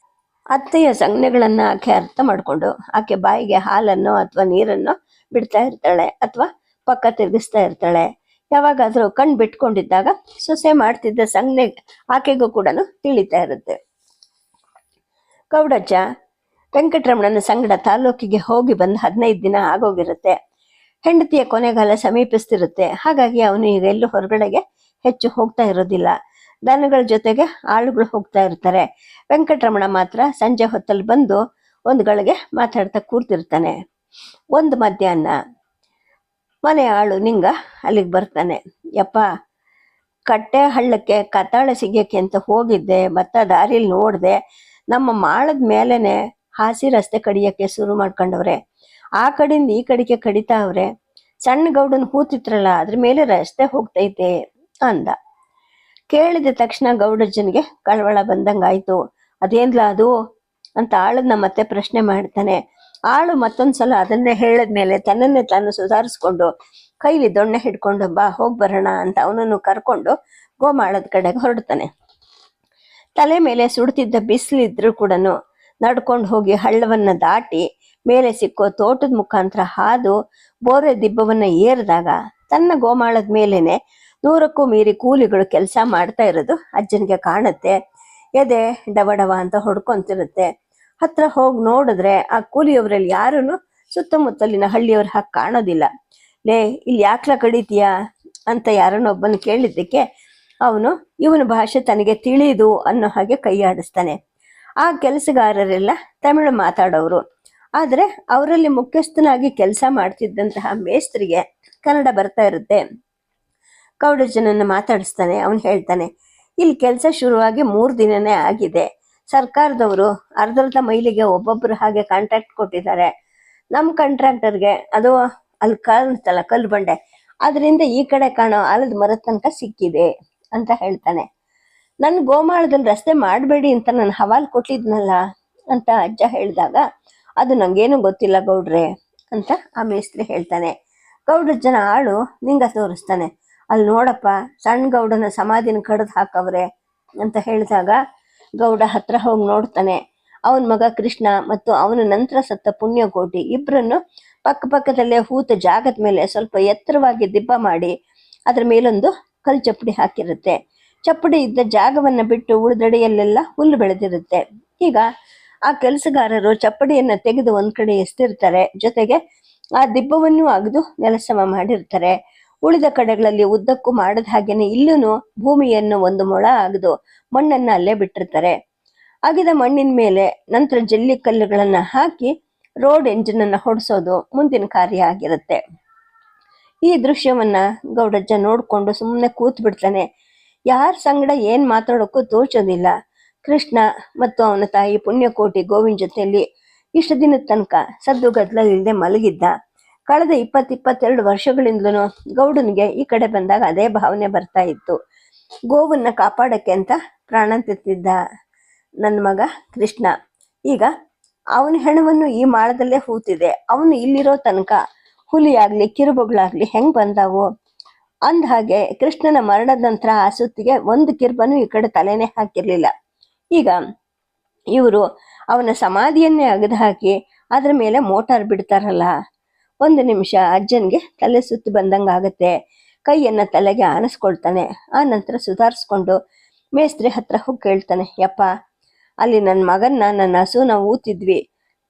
S1: ಅತ್ತೆಯ ಸಂಜ್ಞೆಗಳನ್ನ ಆಕೆ ಅರ್ಥ ಮಾಡಿಕೊಂಡು ಆಕೆ ಬಾಯಿಗೆ ಹಾಲನ್ನು ಅಥವಾ ನೀರನ್ನು ಬಿಡ್ತಾ ಇರ್ತಾಳೆ ಅಥವಾ ಪಕ್ಕ ತಿರುಗಿಸ್ತಾ ಇರ್ತಾಳೆ. ಯಾವಾಗಾದ್ರೂ ಕಣ್ ಬಿಟ್ಕೊಂಡಿದ್ದಾಗ ಸೊಸೆ ಮಾಡ್ತಿದ್ದ ಸಂಜ್ಞೆ ಆಕೆಗೂ ಕೂಡ ತಿಳಿತಾ ಇರುತ್ತೆ. ಗೌಡಜ್ಜ ವೆಂಕಟರಮಣನ ಸಂಗಡ ತಾಲೂಕಿಗೆ ಹೋಗಿ ಬಂದು 15 ದಿನ ಆಗೋಗಿರುತ್ತೆ. ಹೆಂಡತಿಯ ಕೊನೆಗಾಲ ಸಮೀಪಿಸ್ತಿರುತ್ತೆ. ಹಾಗಾಗಿ ಅವನು ಈಗ ಎಲ್ಲೂ ಹೊರಗಡೆಗೆ ಹೆಚ್ಚು ಹೋಗ್ತಾ ಇರೋದಿಲ್ಲ. ದನಗಳ ಜೊತೆಗೆ ಆಳುಗಳು ಹೋಗ್ತಾ ಇರ್ತಾರೆ. ವೆಂಕಟರಮಣ ಮಾತ್ರ ಸಂಜೆ ಹೊತ್ತಲ್ಲಿ ಬಂದು ಒಂದು ಗಳಿಗೆ ಮಾತಾಡ್ತಾ ಕೂರ್ತಿರ್ತಾನೆ. ಒಂದು ಮಧ್ಯಾಹ್ನ ಮನೆ ಆಳು ನಿಂಗ ಅಲ್ಲಿಗೆ ಬರ್ತಾನೆ. ಯಪ್ಪ, ಕಟ್ಟೆ ಹಳ್ಳಕ್ಕೆ ಕತ್ತಾಳೆ ಸಿಗಕ್ಕೆ ಅಂತ ಹೋಗಿದ್ದೆ, ಮತ್ತ ದಾರಿಲಿ ನೋಡ್ದೆ ನಮ್ಮ ಮಾಳದ ಮೇಲೆನೆ ಹಾಸಿ ರಸ್ತೆ ಕಡಿಯಕ್ಕೆ ಶುರು ಮಾಡ್ಕೊಂಡವ್ರೆ. ಆ ಕಡೆಯಿಂದ ಈ ಕಡೆಗೆ ಕಡಿತಾವ್ರೆ. ಸಣ್ಣ ಗೌಡನ್ ಹೂತಿತ್ರಲ್ಲ ಅದ್ರ ಮೇಲೆ ರಸ್ತೆ ಹೋಗ್ತೈತೆ ಅಂದ. ಕೇಳಿದ ತಕ್ಷಣ ಗೌಡಜ್ಜನಿಗೆ ಕಳವಳ ಬಂದಂಗಾಯ್ತು. ಅದೇನ್ಲ ಅದು ಅಂತ ಆಳನ್ನ ಮತ್ತೆ ಪ್ರಶ್ನೆ ಮಾಡ್ತಾನೆ. ಆಳು ಮತ್ತೊಂದ್ಸಲ ಅದನ್ನೇ ಹೇಳಿದ್ಮೇಲೆ ತನ್ನನ್ನೇ ತಾನು ಸುಧಾರಿಸ್ಕೊಂಡು ಕೈಲಿ ದೊಣ್ಣೆ ಹಿಡ್ಕೊಂಡು ಬಾ ಹೋಗ್ ಬರೋಣ ಅಂತ ಅವನನ್ನು ಕರ್ಕೊಂಡು ಗೋಮಾಳದ ಕಡೆಗೆ ಹೊರಡ್ತಾನೆ. ತಲೆ ಮೇಲೆ ಸುಡ್ತಿದ್ದ ಬಿಸಿಲಿದ್ರು ಕೂಡ ನಡ್ಕೊಂಡು ಹೋಗಿ ಹಳ್ಳವನ್ನ ದಾಟಿ ಮೇಲೆ ಸಿಕ್ಕೋ ತೋಟದ ಮುಖಾಂತರ ಹಾದು ಬೋರೆ ದಿಬ್ಬವನ್ನ ಏರಿದಾಗ ತನ್ನ ಗೋಮಾಳದ ಮೇಲೇನೆ 100ಕ್ಕೂ ಮೀರಿ ಕೂಲಿಗಳು ಕೆಲಸ ಮಾಡ್ತಾ ಇರೋದು ಅಜ್ಜನಿಗೆ ಕಾಣುತ್ತೆ. ಎದೆ ಡವಡವ ಅಂತ ಹೊಡ್ಕೊಂತಿರುತ್ತೆ. ಹತ್ರ ಹೋಗಿ ನೋಡಿದ್ರೆ ಆ ಕೂಲಿಯವರಲ್ಲಿ ಯಾರೂ ಸುತ್ತಮುತ್ತಲಿನ ಹಳ್ಳಿಯವ್ರ ಹಾಗೆ ಕಾಣೋದಿಲ್ಲ. ಲೇ, ಇಲ್ಲಿ ಯಾಕ್ಲ ಕಡಿತೀಯಾ ಅಂತ ಯಾರನ್ನೊಬ್ಬನ ಕೇಳಿದ್ದಕ್ಕೆ ಅವನು ಇವನ ಭಾಷೆ ತನಗೆ ತಿಳಿದು ಅನ್ನೋ ಹಾಗೆ ಕೈಯಾಡಿಸ್ತಾನೆ. ಆ ಕೆಲಸಗಾರರೆಲ್ಲ ತಮಿಳು ಮಾತಾಡೋರು. ಆದರೆ ಅವರಲ್ಲಿ ಮುಖ್ಯಸ್ಥನಾಗಿ ಕೆಲಸ ಮಾಡ್ತಿದ್ದಂತಹ ಮೇಸ್ತ್ರಿಗೆ ಕನ್ನಡ ಬರ್ತಾ ಇರುತ್ತೆ. ಗೌಡಜ್ಜನನ್ನು ಮಾತಾಡಿಸ್ತಾನೆ. ಅವನು ಹೇಳ್ತಾನೆ, ಇಲ್ಲಿ ಕೆಲಸ ಶುರುವಾಗಿ 3 ದಿನನೇ ಆಗಿದೆ. ಸರ್ಕಾರದವರು ಅರ್ಧ ಮೈಲಿಗೆ ಒಬ್ಬೊಬ್ಬರು ಹಾಗೆ ಕಾಂಟ್ರಾಕ್ಟ್ ಕೊಟ್ಟಿದ್ದಾರೆ. ನಮ್ಮ ಕಾಂಟ್ರಾಕ್ಟರ್ಗೆ ಅದು ಅಲ್ಲಿ ಕಾಣಿಸ್ತಲ್ಲ ಕಲ್ಲು ಬಂಡೆ, ಅದರಿಂದ ಈ ಕಡೆ ಕಾಣೋ ಆಲದ ಮರದ ತನಕ ಸಿಕ್ಕಿದೆ ಅಂತ ಹೇಳ್ತಾನೆ. ನನ್ನ ಗೋಮಾಳದಲ್ಲಿ ರಸ್ತೆ ಮಾಡಬೇಡಿ ಅಂತ ನಾನು ಹವಾಲು ಕೊಟ್ಟಿದ್ನಲ್ಲ ಅಂತ ಅಜ್ಜ ಹೇಳಿದಾಗ, ಅದು ನಂಗೇನು ಗೊತ್ತಿಲ್ಲ ಗೌಡ್ರೆ ಅಂತ ಆ ಮೇಸ್ತ್ರಿ ಹೇಳ್ತಾನೆ. ಗೌಡಜ್ಜನ ಆಳು ನಿಂಗ ತೋರಿಸ್ತಾನೆ. ಅಲ್ಲಿ ನೋಡಪ್ಪ, ಸಣ್ಣ ಗೌಡನ ಸಮಾಧಿನ ಕಡ್ದು ಹಾಕವ್ರೆ ಅಂತ ಹೇಳಿದಾಗ ಗೌಡ ಹತ್ರ ಹೋಗಿ ನೋಡ್ತಾನೆ. ಅವನ ಮಗ ಕೃಷ್ಣ ಮತ್ತು ಅವನ ನಂತರ ಸತ್ತ ಪುಣ್ಯಕೋಟಿ ಇಬ್ಬರನ್ನು ಪಕ್ಕದಲ್ಲೇ ಹೂತ ಜಾಗದ ಮೇಲೆ ಸ್ವಲ್ಪ ಎತ್ತರವಾಗಿ ದಿಬ್ಬ ಮಾಡಿ ಅದ್ರ ಮೇಲೊಂದು ಕಲ್ ಚಪ್ಪಡಿ ಹಾಕಿರುತ್ತೆ. ಚಪ್ಪಡಿ ಇದ್ದ ಜಾಗವನ್ನ ಬಿಟ್ಟು ಉಳಿದೆಡೆಯಲ್ಲೆಲ್ಲ ಹುಲ್ಲು ಬೆಳೆದಿರುತ್ತೆ. ಈಗ ಆ ಕೆಲಸಗಾರರು ಚಪ್ಪಡಿಯನ್ನ ತೆಗೆದು ಒಂದ್ ಕಡೆ ಎಸ್ತಿರ್ತಾರೆ. ಜೊತೆಗೆ ಆ ದಿಬ್ಬವನ್ನು ಅಗೆದು ನೆಲಸಮ ಮಾಡಿರ್ತಾರೆ. ಉಳಿದ ಕಡೆಗಳಲ್ಲಿ ಉದ್ದಕ್ಕೂ ಮಾಡದ ಹಾಗೇನೆ ಇಲ್ಲೂ ಭೂಮಿಯನ್ನು 1 ಮೊಳ ಅಗೆದು ಮಣ್ಣನ್ನ ಅಲ್ಲೇ ಬಿಟ್ಟಿರ್ತಾರೆ. ಅಗಿದ ಮಣ್ಣಿನ ಮೇಲೆ ನಂತರ ಜಲ್ಲಿ ಕಲ್ಲುಗಳನ್ನ ಹಾಕಿ ರೋಡ್ ಎಂಜಿನ್ ಅನ್ನ ಹೊಡ್ಸೋದು ಮುಂದಿನ ಕಾರ್ಯ ಆಗಿರುತ್ತೆ. ಈ ದೃಶ್ಯವನ್ನ ಗೌಡಜ್ಜ ನೋಡ್ಕೊಂಡು ಸುಮ್ಮನೆ ಕೂತ್ ಬಿಡ್ತಾನೆ. ಯಾರ ಸಂಗಡ ಏನ್ ಮಾತಾಡೋಕ್ಕೂ ತೋಚೋದಿಲ್ಲ. ಕೃಷ್ಣ ಮತ್ತು ಅವನ ತಾಯಿ ಪುಣ್ಯಕೋಟಿ ಗೋವಿನ ಜೊತೆಯಲ್ಲಿ ಇಷ್ಟು ದಿನದ ತನಕ ಸದ್ದು ಗದ್ದಲ ಇಲ್ಲದೆ ಮಲಗಿದ್ದ. ಕಳೆದ 22 ವರ್ಷಗಳಿಂದಲೂ ಗೌಡನಿಗೆ ಈ ಕಡೆ ಬಂದಾಗ ಅದೇ ಭಾವನೆ ಬರ್ತಾ ಇತ್ತು. ಗೋವನ್ನ ಕಾಪಾಡಕ್ಕೆ ಅಂತ ಪ್ರಾಣ ತೆತ್ತಿದ್ದ ನನ್ನ ಮಗ ಕೃಷ್ಣ ಈಗ ಅವನ ಹೆಣವನ್ನು ಈ ಮಾಳದಲ್ಲೇ ಹೂತಿದೆ. ಅವನು ಇಲ್ಲಿರೋ ತನಕ ಹುಲಿಯಾಗ್ಲಿ ಕಿರುಬೊಗಳಾಗ್ಲಿ ಹೆಂಗ್ ಬಂದಾವು ಅಂದ ಹಾಗೆ ಕೃಷ್ಣನ ಮರಣದ ನಂತರ ಆ ಸುತ್ತಿಗೆ 1 ಕಿರ್ಬನು ಈ ಕಡೆ ತಲೆನೇ ಹಾಕಿರ್ಲಿಲ್ಲ. ಈಗ ಇವರು ಅವನ ಸಮಾಧಿಯನ್ನೇ ಅಗೆದು ಹಾಕಿ ಅದ್ರ ಮೇಲೆ ಮೋಟಾರ್ ಬಿಡ್ತಾರಲ್ಲ. 1 ನಿಮಿಷ ಅಜ್ಜನ್ಗೆ ತಲೆ ಸುತ್ತು ಬಂದಂಗಾಗತ್ತೆ. ಕೈಯನ್ನ ತಲೆಗೆ ಆನಿಸ್ಕೊಳ್ತಾನೆ. ಆ ನಂತರ ಸುಧಾರಿಸ್ಕೊಂಡು ಮೇಸ್ತ್ರಿ ಹತ್ರ ಹೋಗಿ ಕೇಳ್ತಾನೆ, ಯಪ್ಪ, ಅಲ್ಲಿ ನನ್ನ ಮಗನ್ನ ನನ್ನ ಹಸುನ ಊತಿದ್ವಿ,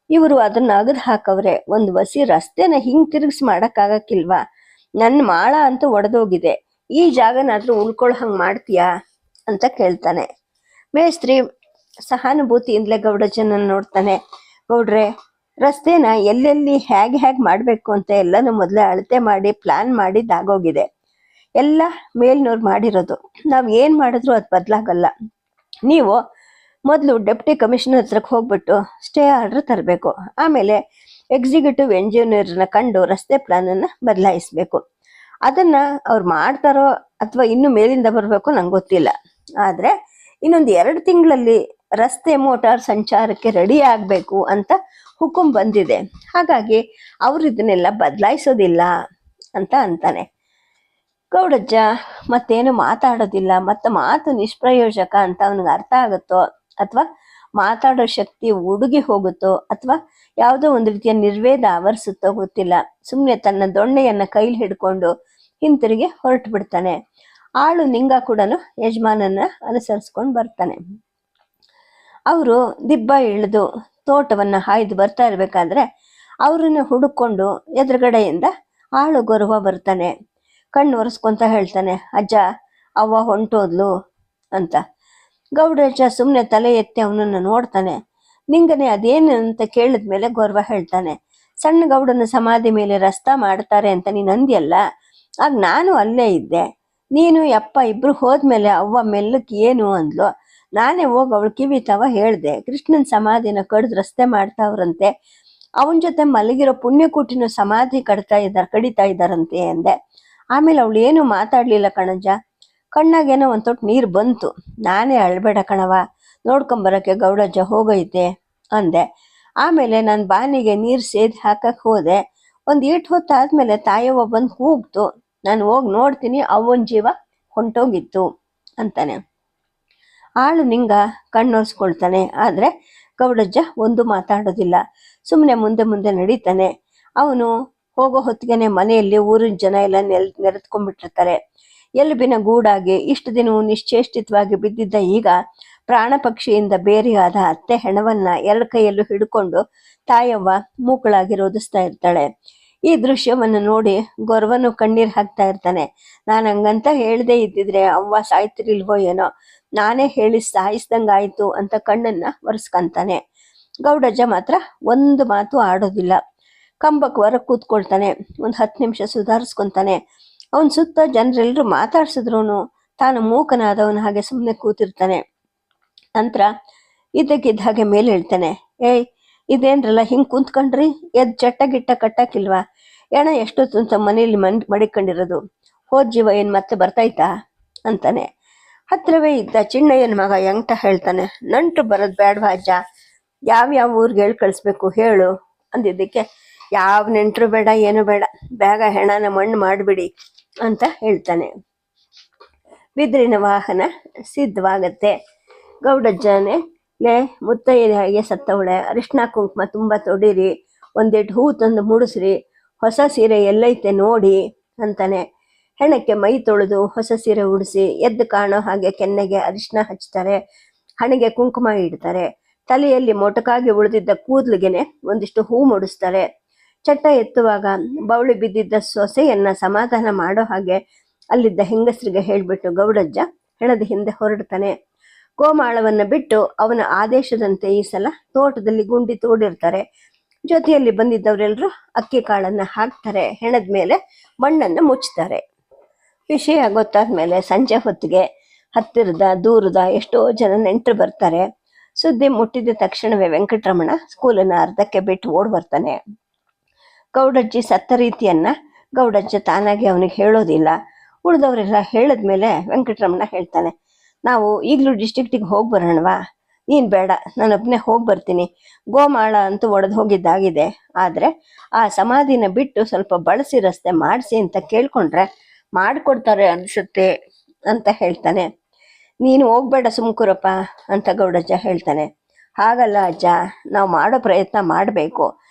S1: ಇವರು ಅದನ್ನ ಅಗದು ಹಾಕವ್ರೆ. ಒಂದು ವಸಿ ರಸ್ತೆನ ಹಿಂಗ್ ತಿರುಗಿಸಿ ಮಾಡಕ್ಕಾಗಕ್ಕಿಲ್ವಾ? ನನ್ನ ಮಾಳ ಅಂತೂ ಒಡೆದೋಗಿದೆ. ಈ ಜಾಗನಾದ್ರೂ ಉಳ್ಕೊಳ್ಳೋ ಹಂಗ್ ಮಾಡ್ತೀಯಾ ಅಂತ ಕೇಳ್ತಾನೆ. ಮೇಸ್ತ್ರಿ ಸಹಾನುಭೂತಿಯಿಂದಲೇ ಗೌಡಜ್ಜನ ನೋಡ್ತಾನೆ. ಗೌಡ್ರೆ, ರಸ್ತೆನ ಎಲ್ಲೆಲ್ಲಿ ಹೇಗೆ ಮಾಡಬೇಕು ಅಂತ ಎಲ್ಲನೂ ಮೊದಲೇ ಅಳತೆ ಮಾಡಿ ಪ್ಲಾನ್ ಮಾಡಿದ್ದಾಗೋಗಿದೆ. ಎಲ್ಲ ಮೇಲ್ನವ್ರು ಮಾಡಿರೋದು. ನಾವು ಏನು ಮಾಡಿದ್ರು ಅದು ಬದಲಾಗಲ್ಲ. ನೀವು ಮೊದಲು ಡೆಪ್ಟಿ ಕಮಿಷನರ್ ಹತ್ರಕ್ಕೆ ಹೋಗ್ಬಿಟ್ಟು ಸ್ಟೇ ಆರ್ಡರ್ ತರಬೇಕು. ಆಮೇಲೆ ಎಕ್ಸಿಕ್ಯೂಟಿವ್ ಎಂಜಿನಿಯರ್ನ ಕಂಡು ರಸ್ತೆ ಪ್ಲಾನನ್ನು ಬದಲಾಯಿಸಬೇಕು. ಅದನ್ನು ಅವ್ರು ಮಾಡ್ತಾರೋ ಅಥವಾ ಇನ್ನೂ ಮೇಲಿಂದ ಬರಬೇಕು ನಂಗೆ ಗೊತ್ತಿಲ್ಲ. ಆದರೆ ಇನ್ನೊಂದು 2 ತಿಂಗಳಲ್ಲಿ ರಸ್ತೆ ಮೋಟಾರ್ ಸಂಚಾರಕ್ಕೆ ರೆಡಿ ಆಗಬೇಕು ಅಂತ ಹುಕುಂ ಬಂದಿದೆ. ಹಾಗಾಗಿ ಅವರು ಇದನ್ನೆಲ್ಲ ಬದಲಾಯಿಸೋದಿಲ್ಲ ಅಂತ ಅಂತಾನೆ. ಗೌಡಜ್ಜ ಮತ್ತೇನು ಮಾತಾಡೋದಿಲ್ಲ. ಮತ್ತೆ ಮಾತು ನಿಷ್ಪ್ರಯೋಜಕ ಅಂತ ಅವನಿಗೆ ಅರ್ಥ ಆಗುತ್ತೋ ಅಥವಾ ಮಾತಾಡೋ ಶಕ್ತಿ ಉಡುಗಿ ಹೋಗುತ್ತೋ ಅಥವಾ ಯಾವುದೋ ಒಂದು ರೀತಿಯ ನಿರ್ವೇದ ಆವರಿಸುತ್ತೋ ಗೊತ್ತಿಲ್ಲ. ಸುಮ್ಮನೆ ತನ್ನ ದೊಣ್ಣೆಯನ್ನ ಕೈಲಿ ಹಿಡ್ಕೊಂಡು ಹಿಂತಿರುಗಿ ಹೊರಟು ಬಿಡ್ತಾನೆ. ಆಳು ನಿಂಗ ಕೂಡ ಯಜಮಾನನ್ನ ಅನುಸರಿಸ್ಕೊಂಡು ಬರ್ತಾನೆ. ಅವರು ದಿಬ್ಬ ಇಳಿದು ತೋಟವನ್ನ ಹಾಯ್ದು ಬರ್ತಾ ಇರ್ಬೇಕಾದ್ರೆ ಅವ್ರನ್ನ ಹುಡುಕೊಂಡು ಎದುರುಗಡೆಯಿಂದ ಆಳು ಗೊರವ ಬರ್ತಾನೆ. ಕಣ್ಣು ಒರೆಸ್ಕೊಂತ ಹೇಳ್ತಾನೆ, ಅಜ್ಜ ಅವ್ವ ಹೊಂಟೋದ್ಲು ಅಂತ. ಗೌಡಜ್ಜ ಸುಮ್ಮನೆ ತಲೆ ಎತ್ತಿ ಅವನನ್ನ ನೋಡ್ತಾನೆ. ನಿಂಗನೆ ಅದೇನು ಅಂತ ಕೇಳಿದ್ಮೇಲೆ ಗೊರವ ಹೇಳ್ತಾನೆ, ಸಣ್ಣ ಗೌಡನ ಸಮಾಧಿ ಮೇಲೆ ರಸ್ತಾ ಮಾಡ್ತಾರೆ ಅಂತ ನೀನು ಅಂದ್ಯಲ್ಲ, ಆಗ ನಾನು ಅಲ್ಲೇ ಇದ್ದೆ. ನೀನು ಯಪ್ಪ ಇಬ್ರು ಹೋದ್ಮೇಲೆ ಅವ್ವ ಮೆಲ್ಲಕ್ಕೆ ಏನು ಅಂದ್ಲು. ನಾನೇ ಹೋಗಿ ಅವಳು ಕಿವಿತವ ಹೇಳ್ದೆ, ಕೃಷ್ಣನ್ ಸಮಾಧಿನ ಕಡ್ದು ರಸ್ತೆ ಮಾಡ್ತಾವ್ರಂತೆ, ಅವನ ಜೊತೆ ಮಲಗಿರೋ ಪುಣ್ಯಕೂಟಿನ ಸಮಾಧಿ ಕಡಿತಾ ಇದ್ದಾರಂತೆ ಅಂದೆ. ಆಮೇಲೆ ಅವಳು ಏನು ಮಾತಾಡ್ಲಿಲ್ಲ ಕಣಜ್ಜ. ಕಣ್ಣಾಗೇನೋ ಒಂದ್ ತೊಟ್ಟು ನೀರು ಬಂತು. ನಾನೇ ಅಳ್ಬೇಡ ಕಣವ, ನೋಡ್ಕೊಂಬರಕ್ಕೆ ಗೌಡಜ್ಜ ಹೋಗೈತೆ ಅಂದೆ. ಆಮೇಲೆ ನಾನು ಬಾನಿಗೆ ನೀರು ಸೇದಿ ಹಾಕಕ್ ಹೋದೆ. ಒಂದ್ ಈಟ್ ಹೊತ್ತಾದ್ಮೇಲೆ ತಾಯವ್ವ ಬಂದು ಕೂಗ್ತು. ನಾನು ಹೋಗಿ ನೋಡ್ತೀನಿ, ಅವನ ಜೀವ ಹೊಂಟೋಗಿತ್ತು ಅಂತಾನೆ. ಆಳು ನಿಂಗ ಕಣ್ಣೊರ್ಸ್ಕೊಳ್ತಾನೆ. ಆದ್ರೆ ಗೌಡಜ್ಜ ಒಂದು ಮಾತಾಡೋದಿಲ್ಲ. ಸುಮ್ಮನೆ ಮುಂದೆ ಮುಂದೆ ನಡೀತಾನೆ. ಅವನು ಹೋಗೋ ಹೊತ್ತಿಗೆನೆ ಮನೆಯಲ್ಲಿ ಊರಿನ ಜನ ಎಲ್ಲ ನೆರೆದ್ಕೊಂಡ್ಬಿಟ್ಟಿರ್ತಾರೆ. ಎಲುಬಿನ ಗೂಡಾಗಿ ಇಷ್ಟು ದಿನವೂ ನಿಶ್ಚೇಷ್ಟಿತವಾಗಿ ಬಿದ್ದಿದ್ದ ಈಗ ಪ್ರಾಣ ಪಕ್ಷಿಯಿಂದ ಬೇರೆಯಾದ ಅತ್ತೆ ಹೆಣವನ್ನ ಎರಡು ಕೈಯಲ್ಲೂ ಹಿಡ್ಕೊಂಡು ತಾಯವ್ವ ಮೂಕಳಾಗಿ ರೋಧಿಸ್ತಾ ಇರ್ತಾಳೆ. ಈ ದೃಶ್ಯವನ್ನು ನೋಡಿ ಗೊರವನು ಕಣ್ಣೀರ್ ಹಾಕ್ತಾ ಇರ್ತಾನೆ. ನಾನು ಹಂಗಂತ ಹೇಳ್ದೆ ಇದ್ದಿದ್ರೆ ಅವ್ವ ಸಾಯ್ತಿರ್ಲಿಲ್ವೋ ಏನೋ, ನಾನೇ ಹೇಳಿ ಸಾಯಿಸ್ದಂಗಾಯ್ತು ಅಂತ ಕಣ್ಣನ್ನ ಒರೆಸ್ಕಂತಾನೆ. ಗೌಡಜ್ಜ ಮಾತ್ರ ಒಂದು ಮಾತು ಆಡೋದಿಲ್ಲ. ಕಂಬಕ್ಕೆ ಹೊರಗೆ ಕೂತ್ಕೊಳ್ತಾನೆ. ಒಂದು 10 ನಿಮಿಷ ಸುಧಾರಿಸ್ಕೊಂತಾನೆ. ಅವನ್ ಸುತ್ತ ಜನರೆಲ್ಲರೂ ಮಾತಾಡ್ಸಿದ್ರು ತಾನು ಮೂಕನಾದವನ ಹಾಗೆ ಸುಮ್ಮನೆ ಕೂತಿರ್ತಾನೆ. ನಂತರ ಇದ್ದಕ್ಕಿದ್ದ ಹಾಗೆ ಮೇಲೆ ಹೇಳ್ತಾನೆ, ಏಯ್ ಇದೇನ್ರಲ್ಲ ಹಿಂಗ್ ಕುಂತ್ಕೊಂಡ್ರಿ, ಎದ್ ಚಟ್ಟ ಗಿಟ್ಟ ಕಟ್ಟಕ್ಕಿಲ್ವಾ? ಎಣ ಎಷ್ಟೊತ್ತು ಅಂತ ಮನೇಲಿ ಮಡಿಕೊಂಡಿರೋದು, ಹೋದ್ ಜೀವ ಏನ್ ಮತ್ತೆ ಬರ್ತಾಯ್ತಾ ಅಂತಾನೆ. ಹತ್ರವೇ ಇದ್ದ ಚಿಣ್ಣಯ್ಯನ ಮಗ ಎಂಟ ಹೇಳ್ತಾನೆ, ನಂಟು ಬರೋದ್ ಬೇಡವಾ ಅಜ್ಜ, ಯಾವ್ಯಾವ ಊರ್ಗೆ ಹೇಳಿ ಕಳಿಸ್ಬೇಕು ಹೇಳು ಅಂದಿದ್ದಕ್ಕೆ, ಯಾವ ನೆಂಟರು ಬೇಡ ಏನು ಬೇಡ, ಬೇಗ ಹೆಣನ ಮಣ್ಣು ಮಾಡಿಬಿಡಿ ಅಂತ ಹೇಳ್ತಾನೆ. ಬಿದ್ರಿನ ವಾಹನ ಸಿದ್ಧವಾಗತ್ತೆ. ಗೌಡಜ್ಜನೇ ಲೇ ಮುತ್ತೈದೆ ಹಾಗೆ ಸತ್ತವಳೆ, ಅರಿಶಿನ ಕುಂಕುಮ ತುಂಬ ತೊಡೀರಿ, ಒಂದೆರಡು ಹೂ ತಂದು ಮುಡಿಸ್ರಿ, ಹೊಸ ಸೀರೆ ಎಲ್ಲೈತೆ ನೋಡಿ ಅಂತಾನೆ. ಹೆಣಕ್ಕೆ ಮೈ ತೊಳೆದು ಹೊಸ ಸೀರೆ ಉಡಿಸಿ ಎದ್ದು ಕಾಣೋ ಹಾಗೆ ಕೆನ್ನೆಗೆ ಅರಿಶಿನ ಹಚ್ತಾರೆ, ಹಣೆಗೆ ಕುಂಕುಮ ಇಡ್ತಾರೆ, ತಲೆಯಲ್ಲಿ ಮೊಟಕಾಗಿ ಉಳಿದಿದ್ದ ಕೂದಲಿಗೆನೆ ಒಂದಿಷ್ಟು ಹೂ ಮುಡಿಸ್ತಾರೆ. ಚಟ್ಟ ಎತ್ತುವಾಗ ಬವಳಿ ಬಿದ್ದಿದ್ದ ಸೊಸೆಯನ್ನ ಸಮಾಧಾನ ಮಾಡೋ ಹಾಗೆ ಅಲ್ಲಿದ್ದ ಹೆಂಗಸರಿಗೆ ಹೇಳ್ಬಿಟ್ಟು ಗೌಡಜ್ಜ ಹೆಣದ ಹಿಂದೆ ಹೊರಡ್ತಾನೆ. ಗೋಮಾಳವನ್ನ ಬಿಟ್ಟು ಅವನ ಆದೇಶದಂತೆ ಈ ಸಲ ತೋಟದಲ್ಲಿ ಗುಂಡಿ ತೋಡಿರ್ತಾರೆ. ಜೊತೆಯಲ್ಲಿ ಬಂದಿದ್ದವರೆಲ್ಲರೂ ಅಕ್ಕಿ ಕಾಳನ್ನ ಹಾಕ್ತಾರೆ, ಹೆಣದ ಮೇಲೆ ಮಣ್ಣನ್ನು ಮುಚ್ತಾರೆ. ವಿಷಯ ಗೊತ್ತಾದ್ಮೇಲೆ ಸಂಜೆ ಹೊತ್ತಿಗೆ ಹತ್ತಿರದ ದೂರದ ಎಷ್ಟೋ ಜನ ನೆಂಟರು ಬರ್ತಾರೆ. ಸುದ್ದಿ ಮುಟ್ಟಿದ ತಕ್ಷಣವೇ ವೆಂಕಟರಮಣ ಸ್ಕೂಲನ್ನ ಅರ್ಧಕ್ಕೆ ಬಿಟ್ಟು ಓಡ್ ಬರ್ತಾನೆ. ಗೌಡಜ್ಜಿ ಸತ್ತ ರೀತಿಯನ್ನ ಗೌಡಜ್ಜ ತಾನಾಗಿ ಅವನಿಗೆ ಹೇಳೋದಿಲ್ಲ. ಉಳಿದವರೆಲ್ಲ ಹೇಳಿದ್ಮೇಲೆ ವೆಂಕಟರಮಣ ಹೇಳ್ತಾನೆ, ನಾವು ಈಗಲೂ ಡಿಸ್ಟ್ರಿಕ್ಟಿಗೆ ಹೋಗಿ ಬರೋಣವಾ? ನೀನು ಬೇಡ, ನಾನೊಬ್ಬನೇ ಹೋಗಿ ಬರ್ತೀನಿ. ಗೋಮಾಳ ಅಂತೂ ಒಡೆದು ಹೋಗಿದ್ದಾಗಿದೆ, ಆದರೆ ಆ ಸಮಾಧಿನ ಬಿಟ್ಟು ಸ್ವಲ್ಪ ಬಳಸಿ ರಸ್ತೆ ಮಾಡಿಸಿ ಅಂತ ಕೇಳ್ಕೊಂಡ್ರೆ ಮಾಡಿಕೊಡ್ತಾರೆ ಅನಿಸುತ್ತೆ ಅಂತ ಹೇಳ್ತಾನೆ. ನೀನು ಹೋಗ್ಬೇಡ ಸುಮ್ಕುರಪ್ಪ ಅಂತ ಗೌಡಜ್ಜ ಹೇಳ್ತಾನೆ. ಹಾಗಲ್ಲ ಅಜ್ಜ, ನಾವು ಮಾಡೋ ಪ್ರಯತ್ನ ಮಾಡಬೇಕು.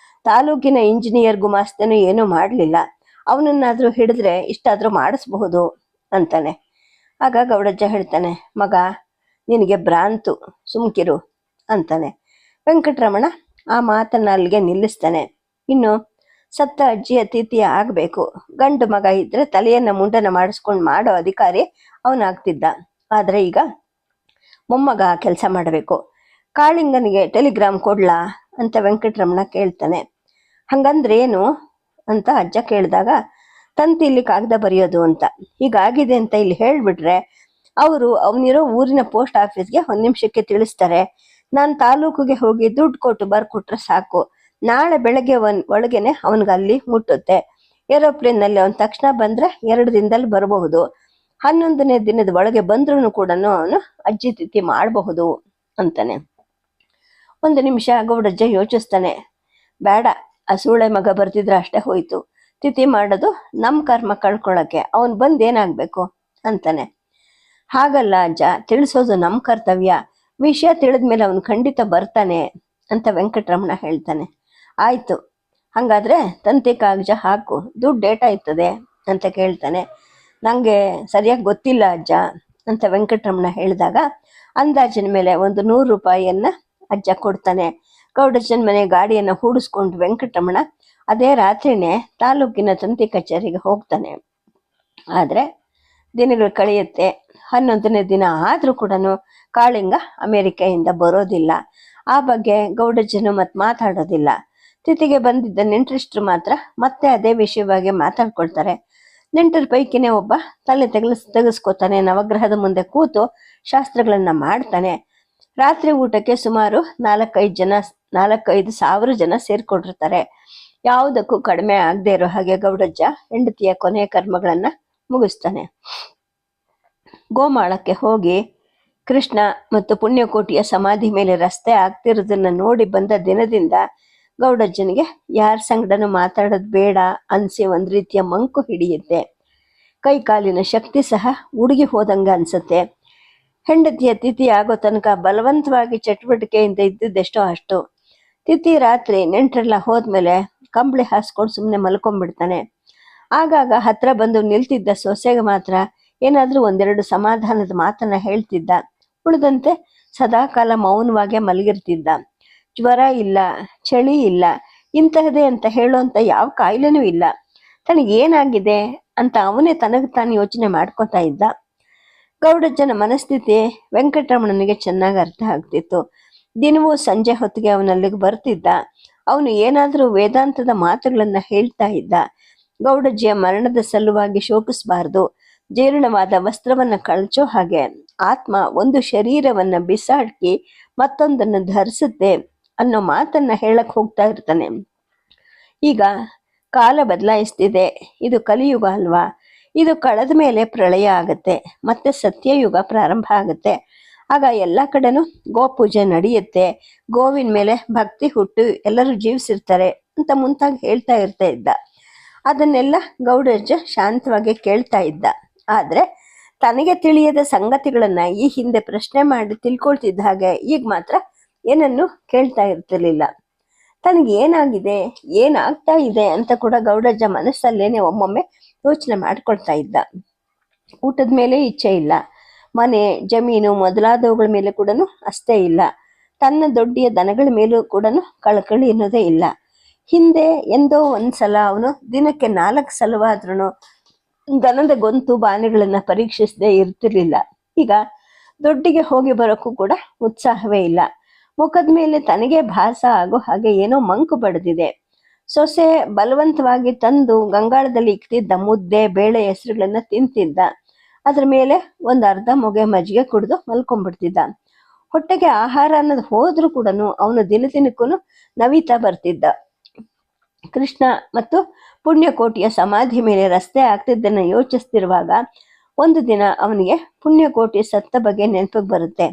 S1: ತಾಲೂಕಿನ ಇಂಜಿನಿಯರ್ ಗುಮಾಸ್ತನು ಏನೂ ಮಾಡಲಿಲ್ಲ, ಅವನನ್ನಾದರೂ ಹಿಡಿದ್ರೆ ಇಷ್ಟಾದರೂ ಮಾಡಿಸ್ಬಹುದು ಅಂತಾನೆ. ಆಗ ಗೌಡಜ್ಜ ಹೇಳ್ತಾನೆ, ಮಗ ನಿನಗೆ ಭ್ರಾಂತು, ಸುಮ್ಕಿರು ಅಂತಾನೆ. ವೆಂಕಟರಮಣ ಆ ಮಾತನ್ನ ಅಲ್ಲಿಗೆ ನಿಲ್ಲಿಸ್ತಾನೆ. ಇನ್ನು ಸತ್ತ ಅಜ್ಜಿಯ ತಿಥಿಯ ಆಗಬೇಕು. ಗಂಡು ಮಗ ಇದ್ರೆ ತಲೆಯನ್ನ ಮುಂಡನ ಮಾಡಿಸ್ಕೊಂಡು ಮಾಡೋ ಅಧಿಕಾರಿ ಅವನಾಗ್ತಿದ್ದ. ಆದರೆ ಈಗ ಮೊಮ್ಮಗ ಕೆಲಸ ಮಾಡಬೇಕು. ಕಾಳಿಂಗನಿಗೆ ಟೆಲಿಗ್ರಾಮ್ ಕೊಡ್ಲಾ ಅಂತ ವೆಂಕಟರಮಣ ಕೇಳ್ತಾನೆ. ಹಂಗಂದ್ರೆ ಏನು ಅಂತ ಅಜ್ಜ ಕೇಳಿದಾಗ, ತಂತಿಲಿ ಕಾಗದ ಬರೆಯೋದು ಅಂತ. ಹೀಗಾಗಿದೆ ಅಂತ ಇಲ್ಲಿ ಹೇಳ್ಬಿಟ್ರೆ ಅವರು ಅವನಿರೋ ಊರಿನ ಪೋಸ್ಟ್ ಆಫೀಸ್ಗೆ 1 ನಿಮಿಷಕ್ಕೆ ತಿಳಿಸ್ತಾರೆ. ನಾನು ತಾಲೂಕಿಗೆ ಹೋಗಿ ದುಡ್ಡು ಕೊಟ್ಟು ಬರ್ಕೊಟ್ರೆ ಸಾಕು, ನಾಳೆ ಬೆಳಗ್ಗೆ ಒಳಗೇನೆ ಅವನಿಗೆ ಅಲ್ಲಿ ಮುಟ್ಟುತ್ತೆ. ಏರೋಪ್ಲೇನ್ನಲ್ಲಿ ಅವನ ತಕ್ಷಣ ಬಂದ್ರೆ 2 ದಿನದಲ್ಲಿ ಬರಬಹುದು. 11ನೇ ದಿನದ ಒಳಗೆ ಬಂದ್ರೂ ಕೂಡ ಅವನು ಅಜ್ಜಿ ತಿಥಿ ಮಾಡಬಹುದು ಅಂತಾನೆ. 1 ನಿಮಿಷ ಗೌಡಜ್ಜ ಯೋಚಿಸ್ತಾನೆ. ಬೇಡ, ಆ ಸೂಳೆ ಮಗ ಬರ್ತಿದ್ರೆ ಅಷ್ಟೇ ಹೋಯ್ತು. ತಿಥಿ ಮಾಡೋದು ನಮ್ಮ ಕರ್ಮ ಕಳ್ಕೊಳ್ಳೋಕ್ಕೆ, ಅವನು ಬಂದು ಏನಾಗಬೇಕು ಅಂತಾನೆ. ಹಾಗಲ್ಲ ಅಜ್ಜ, ತಿಳಿಸೋದು ನಮ್ಮ ಕರ್ತವ್ಯ, ವಿಷಯ ತಿಳಿದ್ಮೇಲೆ ಅವನು ಖಂಡಿತ ಬರ್ತಾನೆ ಅಂತ ವೆಂಕಟರಮಣ ಹೇಳ್ತಾನೆ. ಆಯಿತು, ಹಾಗಾದರೆ ತಂತಿ ಕಾಗಜ ಹಾಕು, ದುಡ್ಡು ಏಟಾಯ್ತದೆ ಅಂತ ಕೇಳ್ತಾನೆ. ನನಗೆ ಸರಿಯಾಗಿ ಗೊತ್ತಿಲ್ಲ ಅಜ್ಜ ಅಂತ ವೆಂಕಟರಮಣ ಹೇಳಿದಾಗ ಅಂದಾಜಿನ ಮೇಲೆ ಒಂದು 100 ರೂಪಾಯಿಯನ್ನು ಅಜ್ಜ ಕೊಡ್ತಾನೆ. ಗೌಡಜ್ಜನ ಮನೆ ಗಾಡಿಯನ್ನು ಹೂಡಿಸ್ಕೊಂಡು ವೆಂಕಟರಮಣ ಅದೇ ರಾತ್ರಿನೇ ತಾಲೂಕಿನ ತಂತಿ ಕಚೇರಿಗೆ ಹೋಗ್ತಾನೆ. ಆದರೆ ದಿನಗಳು ಕಳೆಯುತ್ತೆ. 11ನೇ ದಿನ ಆದರೂ ಕೂಡ ಕಾಳಿಂಗ ಅಮೇರಿಕೆಯಿಂದ ಬರೋದಿಲ್ಲ. ಆ ಬಗ್ಗೆ ಗೌಡಜ್ಜನು ಮತ್ತೆ ಮಾತಾಡೋದಿಲ್ಲ. ತಿಥಿಗೆ ಬಂದಿದ್ದ ನೆಂಟರಿಷ್ಟರು ಮಾತ್ರ ಮತ್ತೆ ಅದೇ ವಿಷಯವಾಗಿ ಮಾತಾಡ್ಕೊಳ್ತಾರೆ. ನೆಂಟರ ಪೈಕಿನೇ ಒಬ್ಬ ತಲೆ ತೆಗೆಸ್ಕೋತಾನೆ, ನವಗ್ರಹದ ಮುಂದೆ ಕೂತು ಶಾಸ್ತ್ರಗಳನ್ನ ಮಾಡ್ತಾನೆ. ರಾತ್ರಿ ಊಟಕ್ಕೆ ಸುಮಾರು 4-5 ಸಾವಿರ ಜನ ಸೇರ್ಕೊಂಡಿರ್ತಾರೆ. ಯಾವುದಕ್ಕೂ ಕಡಿಮೆ ಆಗದೆ ಇರೋ ಹಾಗೆ ಗೌಡಜ್ಜ ಹೆಂಡತಿಯ ಕೊನೆಯ ಕರ್ಮಗಳನ್ನ ಮುಗಿಸ್ತಾನೆ. ಗೋಮಾಳಕ್ಕೆ ಹೋಗಿ ಕೃಷ್ಣ ಮತ್ತು ಪುಣ್ಯಕೋಟಿಯ ಸಮಾಧಿ ಮೇಲೆ ರಸ್ತೆ ಆಗ್ತಿರೋದನ್ನ ನೋಡಿ ಬಂದ ದಿನದಿಂದ ಗೌಡಜ್ಜನಿಗೆ ಯಾರ ಸಂಗಡನೂ ಮಾತಾಡೋದು ಬೇಡ ಅನ್ಸಿ ಒಂದ್ ರೀತಿಯ ಮಂಕು ಹಿಡಿಯುತ್ತೆ. ಕೈ ಕಾಲಿನ ಶಕ್ತಿ ಸಹ ಉಡುಗಿ ಹೋದಂಗ ಅನ್ಸುತ್ತೆ. ಹೆಂಡತಿಯ ತಿಥಿ ಆಗೋ ತನಕ ಬಲವಂತವಾಗಿ ಚಟುವಟಿಕೆಯಿಂದ ಇದ್ದಿದ್ದೆಷ್ಟೋ ಅಷ್ಟು. ತಿಥಿ ರಾತ್ರಿ ನೆಂಟರೆಲ್ಲ ಹೋದ್ಮೇಲೆ ಕಂಬಳಿ ಹಾಸ್ಕೊಂಡು ಸುಮ್ಮನೆ ಮಲ್ಕೊಂಡ್ಬಿಡ್ತಾನೆ. ಆಗಾಗ ಹತ್ರ ಬಂದು ನಿಲ್ತಿದ್ದ ಸೊಸೆಗೆ ಮಾತ್ರ ಏನಾದ್ರೂ ಒಂದೆರಡು ಸಮಾಧಾನದ ಮಾತನ್ನ ಹೇಳ್ತಿದ್ದ. ಉಳಿದಂತೆ ಸದಾಕಾಲ ಮೌನವಾಗೇ ಮಲಗಿರ್ತಿದ್ದ. ಜ್ವರ ಇಲ್ಲ, ಚಳಿ ಇಲ್ಲ, ಇಂತಹದೇ ಅಂತ ಹೇಳೋಂತ ಯಾವ ಕಾಯಿಲೆನೂ ಇಲ್ಲ. ತನಗೇನಾಗಿದೆ ಅಂತ ಅವನೇ ತನಗೆ ತಾನು ಯೋಚನೆ ಮಾಡ್ಕೊತಾ ಇದ್ದ. ಗೌಡಜ್ಜನ ಮನಸ್ಥಿತಿ ವೆಂಕಟರಮಣನಿಗೆ ಚೆನ್ನಾಗಿ ಅರ್ಥ ಆಗ್ತಿತ್ತು. ದಿನವೂ ಸಂಜೆ ಹೊತ್ತಿಗೆ ಅವನಲ್ಲಿಗೆ ಬರ್ತಿದ್ದ. ಅವನು ಏನಾದರೂ ವೇದಾಂತದ ಮಾತುಗಳನ್ನ ಹೇಳ್ತಾ ಇದ್ದ. ಗೌಡಜ್ಜಿಯ ಮರಣದ ಸಲುವಾಗಿ ಶೋಕಿಸಬಾರ್ದು, ಜೀರ್ಣವಾದ ವಸ್ತ್ರವನ್ನ ಕಳಚೋ ಹಾಗೆ ಆತ್ಮ ಒಂದು ಶರೀರವನ್ನ ಬಿಸಾಡ್ಕಿ ಮತ್ತೊಂದನ್ನು ಧರಿಸುತ್ತೆ ಅನ್ನೋ ಮಾತನ್ನ ಹೇಳಕ್ ಹೋಗ್ತಾ ಇರ್ತಾನೆ. ಈಗ ಕಾಲ ಬದಲಾಯಿಸ್ತಿದೆ, ಇದು ಕಲಿಯುಗ ಅಲ್ವಾ, ಇದು ಕಳೆದ ಮೇಲೆ ಪ್ರಳಯ ಆಗತ್ತೆ, ಮತ್ತೆ ಸತ್ಯಯುಗ ಪ್ರಾರಂಭ ಆಗತ್ತೆ. ಆಗ ಎಲ್ಲ ಕಡೆನೂ ಗೋಪೂಜೆ ನಡೆಯುತ್ತೆ, ಗೋವಿನ ಮೇಲೆ ಭಕ್ತಿ ಹುಟ್ಟು ಎಲ್ಲರೂ ಜೀವಿಸಿರ್ತಾರೆ ಅಂತ ಮುಂತಾಗಿ ಹೇಳ್ತಾ ಇದ್ದ. ಅದನ್ನೆಲ್ಲ ಗೌಡಜ್ಜ ಶಾಂತವಾಗಿ ಕೇಳ್ತಾ ಇದ್ದ. ಆದ್ರೆ ತನಗೆ ತಿಳಿಯದ ಸಂಗತಿಗಳನ್ನ ಈ ಹಿಂದೆ ಪ್ರಶ್ನೆ ಮಾಡಿ ತಿಳ್ಕೊಳ್ತಿದ್ದ ಹಾಗೆ ಈಗ ಮಾತ್ರ ಏನನ್ನು ಕೇಳ್ತಾ ಇರ್ತಿರ್ಲಿಲ್ಲ. ತನಗೆ ಏನಾಗಿದೆ, ಏನಾಗ್ತಾ ಇದೆ ಅಂತ ಕೂಡ ಗೌಡಜ್ಜ ಮನಸ್ಸಲ್ಲೇನೆ ಒಮ್ಮೊಮ್ಮೆ ಯೋಚನೆ ಮಾಡ್ಕೊಳ್ತಾ ಇದ್ದ. ಊಟದ ಮೇಲೆ ಇಚ್ಛೆ ಇಲ್ಲ, ಮನೆ ಜಮೀನು ಮೊದಲಾದವುಗಳ ಮೇಲೆ ಕೂಡ ಅಷ್ಟೇ ಇಲ್ಲ. ತನ್ನ ದೊಡ್ಡಿಯ ದನಗಳ ಮೇಲೂ ಕೂಡ ಕಳಕಳಿ ಅನ್ನೋದೇ ಇಲ್ಲ. ಹಿಂದೆ ಎಂದೋ ಒಂದ್ಸಲ ಅವನು ದಿನಕ್ಕೆ 4 ಸಲವಾದ್ರೂ ದನದ ಗೊಂತು ಬಾನೆಗಳನ್ನ ಪರೀಕ್ಷಿಸದೆ ಇರ್ತಿರ್ಲಿಲ್ಲ. ಈಗ ದೊಡ್ಡಿಗೆ ಹೋಗಿ ಬರೋಕ್ಕೂ ಕೂಡ ಉತ್ಸಾಹವೇ ಇಲ್ಲ. ಮುಖದ ಮೇಲೆ ತನಗೆ ಭಾಸ ಆಗೋ ಹಾಗೆ ಏನೋ ಮಂಕು ಬಡ್ದಿದೆ. ಸೊಸೆ ಬಲವಂತವಾಗಿ ತಂದು ಗಂಗಾಳದಲ್ಲಿ ಇಕ್ತಿದ್ದ ಮುದ್ದೆ ಬೇಳೆ ಹೆಸರುಗಳನ್ನ ತಿಂತಿದ್ದ. ಅದ್ರ ಮೇಲೆ ಒಂದು ಅರ್ಧ ಮೊಗೆ ಮಜ್ಜಿಗೆ ಕುಡಿದು ಮಲ್ಕೊಂಡ್ಬಿಡ್ತಿದ್ದ. ಹೊಟ್ಟೆಗೆ ಆಹಾರ ಅನ್ನೋದು ಹೋದ್ರೂ ಕೂಡ ಅವನು ದಿನಕ್ಕೂ ನವಿತಾ ಬರ್ತಿದ್ದ. ಕೃಷ್ಣ ಮತ್ತು ಪುಣ್ಯಕೋಟಿಯ ಸಮಾಧಿ ಮೇಲೆ ರಸ್ತೆ ಆಗ್ತಿದ್ದನ್ನ ಯೋಚಿಸ್ತಿರುವಾಗ ಒಂದು ದಿನ ಅವನಿಗೆ ಪುಣ್ಯಕೋಟಿ ಸತ್ತ ಬಗ್ಗೆ ನೆನಪಿಗೆ ಬರುತ್ತೆ.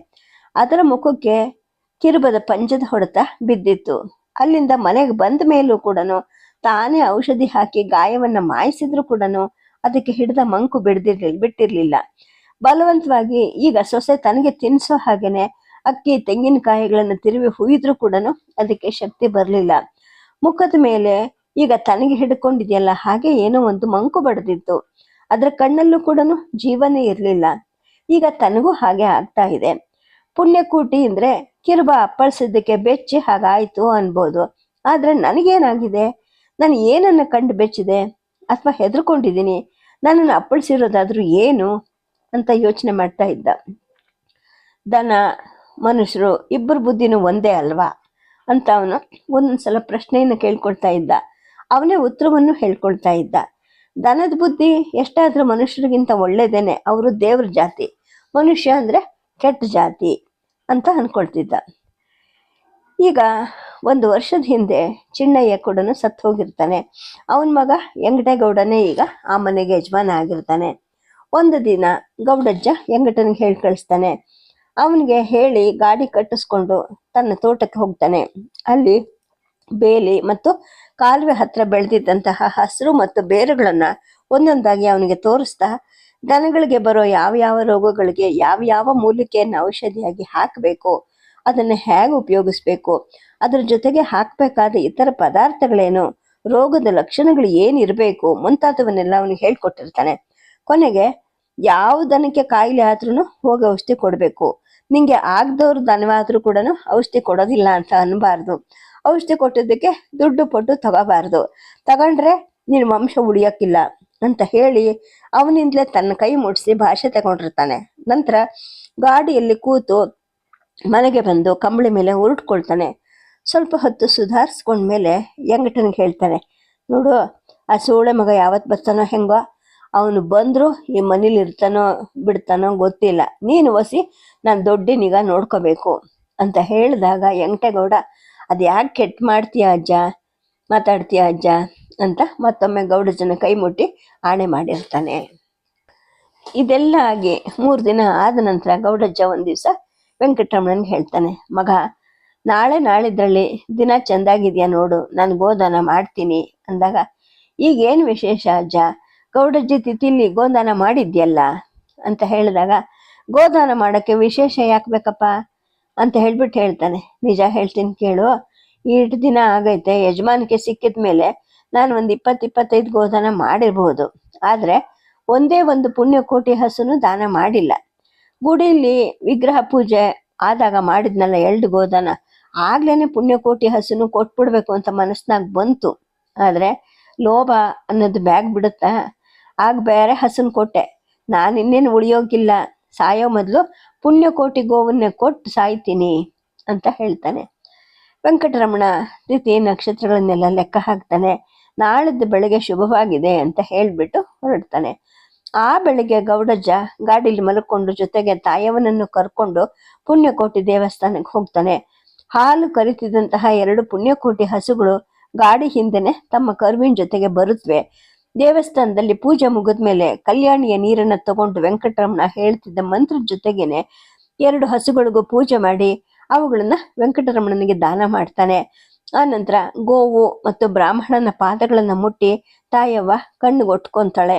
S1: ಅದರ ಮುಖಕ್ಕೆ ಕಿರುಬದ ಪಂಜದ ಹೊಡೆತ ಬಿದ್ದಿತ್ತು. ಅಲ್ಲಿಂದ ಮನೆಗೆ ಬಂದ ಮೇಲೂ ಕೂಡ ತಾನೇ ಔಷಧಿ ಹಾಕಿ ಗಾಯವನ್ನ ಮಾಯಿಸಿದ್ರು ಕೂಡ ಅದಕ್ಕೆ ಹಿಡಿದ ಮಂಕು ಬಿಟ್ಟಿರ್ಲಿಲ್ಲ. ಬಲವಂತವಾಗಿ ಈಗ ಸೊಸೆ ತನಗೆ ತಿನ್ಸೋ ಹಾಗೇನೆ ಅಕ್ಕಿ ತೆಂಗಿನಕಾಯಿಗಳನ್ನ ತಿರುವಿ ಹುಯ್ದ್ರು ಕೂಡ ಅದಕ್ಕೆ ಶಕ್ತಿ ಬರಲಿಲ್ಲ. ಮುಖದ ಮೇಲೆ ಈಗ ತನಗೆ ಹಿಡ್ಕೊಂಡಿದೆಯಲ್ಲ ಹಾಗೆ ಏನೋ ಒಂದು ಮಂಕು ಬಡ್ದಿತ್ತು. ಅದ್ರ ಕಣ್ಣಲ್ಲೂ ಕೂಡ ಜೀವನೇ ಇರಲಿಲ್ಲ. ಈಗ ತನಗೂ ಹಾಗೆ ಆಗ್ತಾ ಇದೆ. ಪುಣ್ಯಕೋಟಿ ಅಂದ್ರೆ ಕಿರುಬ ಅಪ್ಪಳಿಸಿದ್ದಕ್ಕೆ ಬೆಚ್ಚಿ ಹಾಗಾಯ್ತು ಅನ್ಬೋದು. ಆದ್ರೆ ನನಗೇನಾಗಿದೆ, ನಾನು ಏನನ್ನ ಕಂಡು ಬೆಚ್ಚಿದೆ ಅಥವಾ ಹೆದರ್ಕೊಂಡಿದ್ದೀನಿ, ನನ್ನನ್ನು ಅಪ್ಪಳಿಸಿರೋದಾದ್ರೂ ಏನು ಅಂತ ಯೋಚನೆ ಮಾಡ್ತಾ ಇದ್ದ. ದನ ಮನುಷ್ಯರು ಇಬ್ಬರು ಬುದ್ಧಿನೂ ಒಂದೇ ಅಲ್ವಾ ಅಂತ ಅವನು ಒಂದೊಂದ್ಸಲ ಪ್ರಶ್ನೆಯನ್ನು ಕೇಳ್ಕೊಳ್ತಾ ಇದ್ದ. ಅವನೇ ಉತ್ತರವನ್ನು ಹೇಳ್ಕೊಳ್ತಾ ಇದ್ದ. ದನದ ಬುದ್ಧಿ ಎಷ್ಟಾದ್ರೂ ಮನುಷ್ಯರಿಗಿಂತ ಒಳ್ಳೇದೇನೆ, ಅವರು ದೇವ್ರ ಜಾತಿ, ಮನುಷ್ಯ ಅಂದ್ರೆ ಕೆಟ್ಟ ಜಾತಿ ಅಂತ ಅನ್ಕೊಳ್ತಿದ್ದ. ಈಗ 1 ವರ್ಷದ ಹಿಂದೆ ಚಿನ್ನಯ್ಯ ಕೂಡ ಸತ್ತು ಹೋಗಿರ್ತಾನೆ. ಅವನ ಮಗ ವೆಂಕಟೇಗೌಡನೇ ಈಗ ಆ ಮನೆಗೆ ಯಜಮಾನ ಆಗಿರ್ತಾನೆ. ಒಂದು ದಿನ ಗೌಡಜ್ಜ ವೆಂಕಟನಿಗೆ ಹೇಳಿ ಕಳಿಸ್ತಾನೆ. ಅವನಿಗೆ ಹೇಳಿ ಗಾಡಿ ಕಟ್ಟಿಸ್ಕೊಂಡು ತನ್ನ ತೋಟಕ್ಕೆ ಹೋಗ್ತಾನೆ. ಅಲ್ಲಿ ಬೇಲಿ ಮತ್ತು ಕಾಲುವೆ ಹತ್ರ ಬೆಳೆದಿದ್ದಂತಹ ಹಸಿರು ಮತ್ತು ಬೇರುಗಳನ್ನ ಒಂದೊಂದಾಗಿ ಅವನಿಗೆ ತೋರಿಸ್ತಾ ದನಗಳಿಗೆ ಬರೋ ಯಾವ ರೋಗಗಳಿಗೆ ಯಾವ ಮೂಲಿಕೆಯನ್ನು ಔಷಧಿಯಾಗಿ ಹಾಕಬೇಕು, ಅದನ್ನ ಹೇಗೆ ಉಪಯೋಗಿಸ್ಬೇಕು, ಅದ್ರ ಜೊತೆಗೆ ಹಾಕಬೇಕಾದ ಇತರ ಪದಾರ್ಥಗಳೇನು, ರೋಗದ ಲಕ್ಷಣಗಳು ಏನಿರಬೇಕು ಮುಂತಾದವನ್ನೆಲ್ಲ ಅವನಿಗೆ ಹೇಳ್ಕೊಟ್ಟಿರ್ತಾನೆ. ಕೊನೆಗೆ ಯಾವ ದನಕ್ಕೆ ಕಾಯಿಲೆ ಆದ್ರೂ ಹೋಗಿ ಔಷಧಿ ಕೊಡಬೇಕು, ನಿಂಗೆ ಆಗದವ್ರ ದನವಾದ್ರೂ ಕೂಡ ಔಷಧಿ ಕೊಡೋದಿಲ್ಲ ಅಂತ ಅನ್ಬಾರ್ದು, ಔಷಧಿ ಕೊಟ್ಟಿದ್ದಕ್ಕೆ ದುಡ್ಡು ಕೊಟ್ಟು ತಗೋಬಾರ್ದು, ತಗೊಂಡ್ರೆ ನಿನ್ನ ವಂಶ ಉಳಿಯಕ್ಕಿಲ್ಲ ಅಂತ ಹೇಳಿ ಅವನಿಂದಲೇ ತನ್ನ ಕೈ ಮುಡಿಸಿ ಭಾಷೆ ತಗೊಂಡಿರ್ತಾನೆ. ನಂತರ ಗಾಡಿಯಲ್ಲಿ ಕೂತು ಮನೆಗೆ ಬಂದು ಕಂಬಳಿ ಮೇಲೆ ಉರುಟ್ಕೊಳ್ತಾನೆ. ಸ್ವಲ್ಪ ಹೊತ್ತು ಸುಧಾರಿಸ್ಕೊಂಡ್ಮೇಲೆ ಯಂಗಟನಿಗೆ ಹೇಳ್ತಾನೆ, ನೋಡು ಆ ಸೂಳೆ ಮಗ ಯಾವತ್ತು ಬರ್ತಾನೋ ಹೆಂಗೋ, ಅವನು ಬಂದ್ರು ಈ ಮನೇಲಿ ಇರ್ತಾನೋ ಬಿಡ್ತಾನೋ ಗೊತ್ತಿಲ್ಲ, ನೀನು ಒಸಿ ನಾನು ದೊಡ್ಡ ನಿಗಾ ನೋಡ್ಕೋಬೇಕು ಅಂತ ಹೇಳಿದಾಗ ಯಂಗಟೇಗೌಡ ಅದು ಯಾಕೆ ಕೆಟ್ಟ ಮಾತಾಡ್ತೀಯ ಅಜ್ಜ ಅಂತ ಮತ್ತೊಮ್ಮೆ ಗೌಡಜ್ಜನ ಕೈ ಮುಟ್ಟಿ ಆಣೆ ಮಾಡಿರ್ತಾನೆ. ಇದೆಲ್ಲ ಆಗಿ 3 ದಿನ ಆದ ನಂತರ ಗೌಡಜ್ಜ ಒಂದ್ ದಿವಸ ವೆಂಕಟರಮಣನ್ಗೆ ಹೇಳ್ತಾನೆ, ಮಗ ನಾಳಿದ್ರಲ್ಲಿ ದಿನ ಚೆಂದಾಗಿದ್ಯಾ ನೋಡು, ನಾನು ಗೋದಾನ ಮಾಡ್ತೀನಿ ಅಂದಾಗ, ಈಗೇನು ವಿಶೇಷ ಅಜ್ಜ, ಗೌಡಜ್ಜಿ ತಿಥಿಲಿ ಗೋದಾನ ಮಾಡಿದ್ಯಲ್ಲ ಅಂತ ಹೇಳಿದಾಗ, ಗೋದಾನ ಮಾಡಕ್ಕೆ ವಿಶೇಷ ಯಾಕಬೇಕಪ್ಪ ಅಂತ ಹೇಳ್ಬಿಟ್ಟು ಹೇಳ್ತಾನೆ, ನಿಜ ಹೇಳ್ತೀನಿ ಕೇಳು, ಇಷ್ಟು ದಿನ ಆಗೈತೆ ಯಜಮಾನಿಕೆ ಸಿಕ್ಕಿದ ಮೇಲೆ ನಾನು ಒಂದು 20-25 ಗೋದಾನ ಮಾಡಿರ್ಬೋದು, ಆದ್ರೆ ಒಂದೇ ಒಂದು ಪುಣ್ಯಕೋಟಿ ಹಸುನು ದಾನ ಮಾಡಿಲ್ಲ. ಗುಡಿಲಿ ವಿಗ್ರಹ ಪೂಜೆ ಆದಾಗ ಮಾಡಿದ್ನಲ್ಲ 2 ಗೋದಾನ, ಆಗ್ಲೇನೆ ಪುಣ್ಯಕೋಟಿ ಹಸುನು ಕೊಟ್ಬಿಡ್ಬೇಕು ಅಂತ ಮನಸ್ನಾಗ ಬಂತು. ಆದ್ರೆ ಲೋಭ ಅನ್ನೋದು ಬ್ಯಾಗ್ ಬಿಡುತ್ತಾ, ಆಗ ಬೇರೆ ಹಸುನ್ ಕೊಟ್ಟೆ, ನಾನು ಇನ್ನೇನು ಉಳಿಯೋಗಿಲ್ಲ, ಸಾಯೋ ಮೊದಲು ಪುಣ್ಯಕೋಟಿ ಗೋವನ್ನೇ ಕೊಟ್ಟು ಸಾಯ್ತೀನಿ ಅಂತ ಹೇಳ್ತಾನೆ. ವೆಂಕಟರಮಣ ತಿಥಿ ನಕ್ಷತ್ರಗಳನ್ನೆಲ್ಲ ಲೆಕ್ಕ ಹಾಕ್ತಾನೆ. ನಾಳಿದ್ದು ಬೆಳಗ್ಗೆ ಶುಭವಾಗಿದೆ ಅಂತ ಹೇಳ್ಬಿಟ್ಟು ಹೊರಡ್ತಾನೆ. ಆ ಬೆಳಿಗ್ಗೆ ಗೌಡಜ್ಜ ಗಾಡಿಲಿ ಮಲ್ಕೊಂಡು ಜೊತೆಗೆ ತಾಯವನನ್ನು ಕರ್ಕೊಂಡು ಪುಣ್ಯಕೋಟಿ ದೇವಸ್ಥಾನಕ್ಕೆ ಹೋಗ್ತಾನೆ. ಹಾಲು ಕರಿತಿದ್ದಂತಹ 2 ಪುಣ್ಯಕೋಟಿ ಹಸುಗಳು ಗಾಡಿ ಹಿಂದೆನೆ ತಮ್ಮ ಕರುವಿನ ಜೊತೆಗೆ ಬರುತ್ತವೆ. ದೇವಸ್ಥಾನದಲ್ಲಿ ಪೂಜೆ ಮುಗಿದ್ಮೇಲೆ ಕಲ್ಯಾಣಿಯ ನೀರನ್ನ ತಗೊಂಡು ವೆಂಕಟರಮಣ ಹೇಳ್ತಿದ್ದ ಮಂತ್ರದ ಜೊತೆಗೇನೆ 2 ಹಸುಗಳಿಗೂ ಪೂಜೆ ಮಾಡಿ ಅವುಗಳನ್ನ ವೆಂಕಟರಮಣನಿಗೆ ದಾನ ಮಾಡ್ತಾನೆ. ಆ ನಂತರ ಗೋವು ಮತ್ತು ಬ್ರಾಹ್ಮಣನ ಪಾದಗಳನ್ನ ಮುಟ್ಟಿ ತಾಯವ್ವ ಕಣ್ಣಿಗೊಟ್ಕೊಂತಾಳೆ.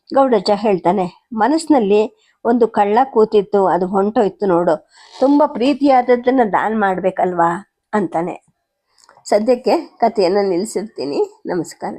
S1: ಗೌಡಜ್ಜ ಹೇಳ್ತಾನೆ, ಮನಸ್ಸಿನಲ್ಲಿ ಒಂದು ಕಳ್ಳ ಕೂತಿತ್ತು, ಅದು ಹೊಂಟೋಯ್ತು ನೋಡು, ತುಂಬಾ ಪ್ರೀತಿಯಾದದ್ದನ್ನ ದಾನ ಮಾಡ್ಬೇಕಲ್ವಾ ಅಂತಾನೆ. ಸದ್ಯಕ್ಕೆ ಕಥೆಯನ್ನು ನಿಲ್ಲಿಸಿರ್ತೀನಿ. ನಮಸ್ಕಾರ.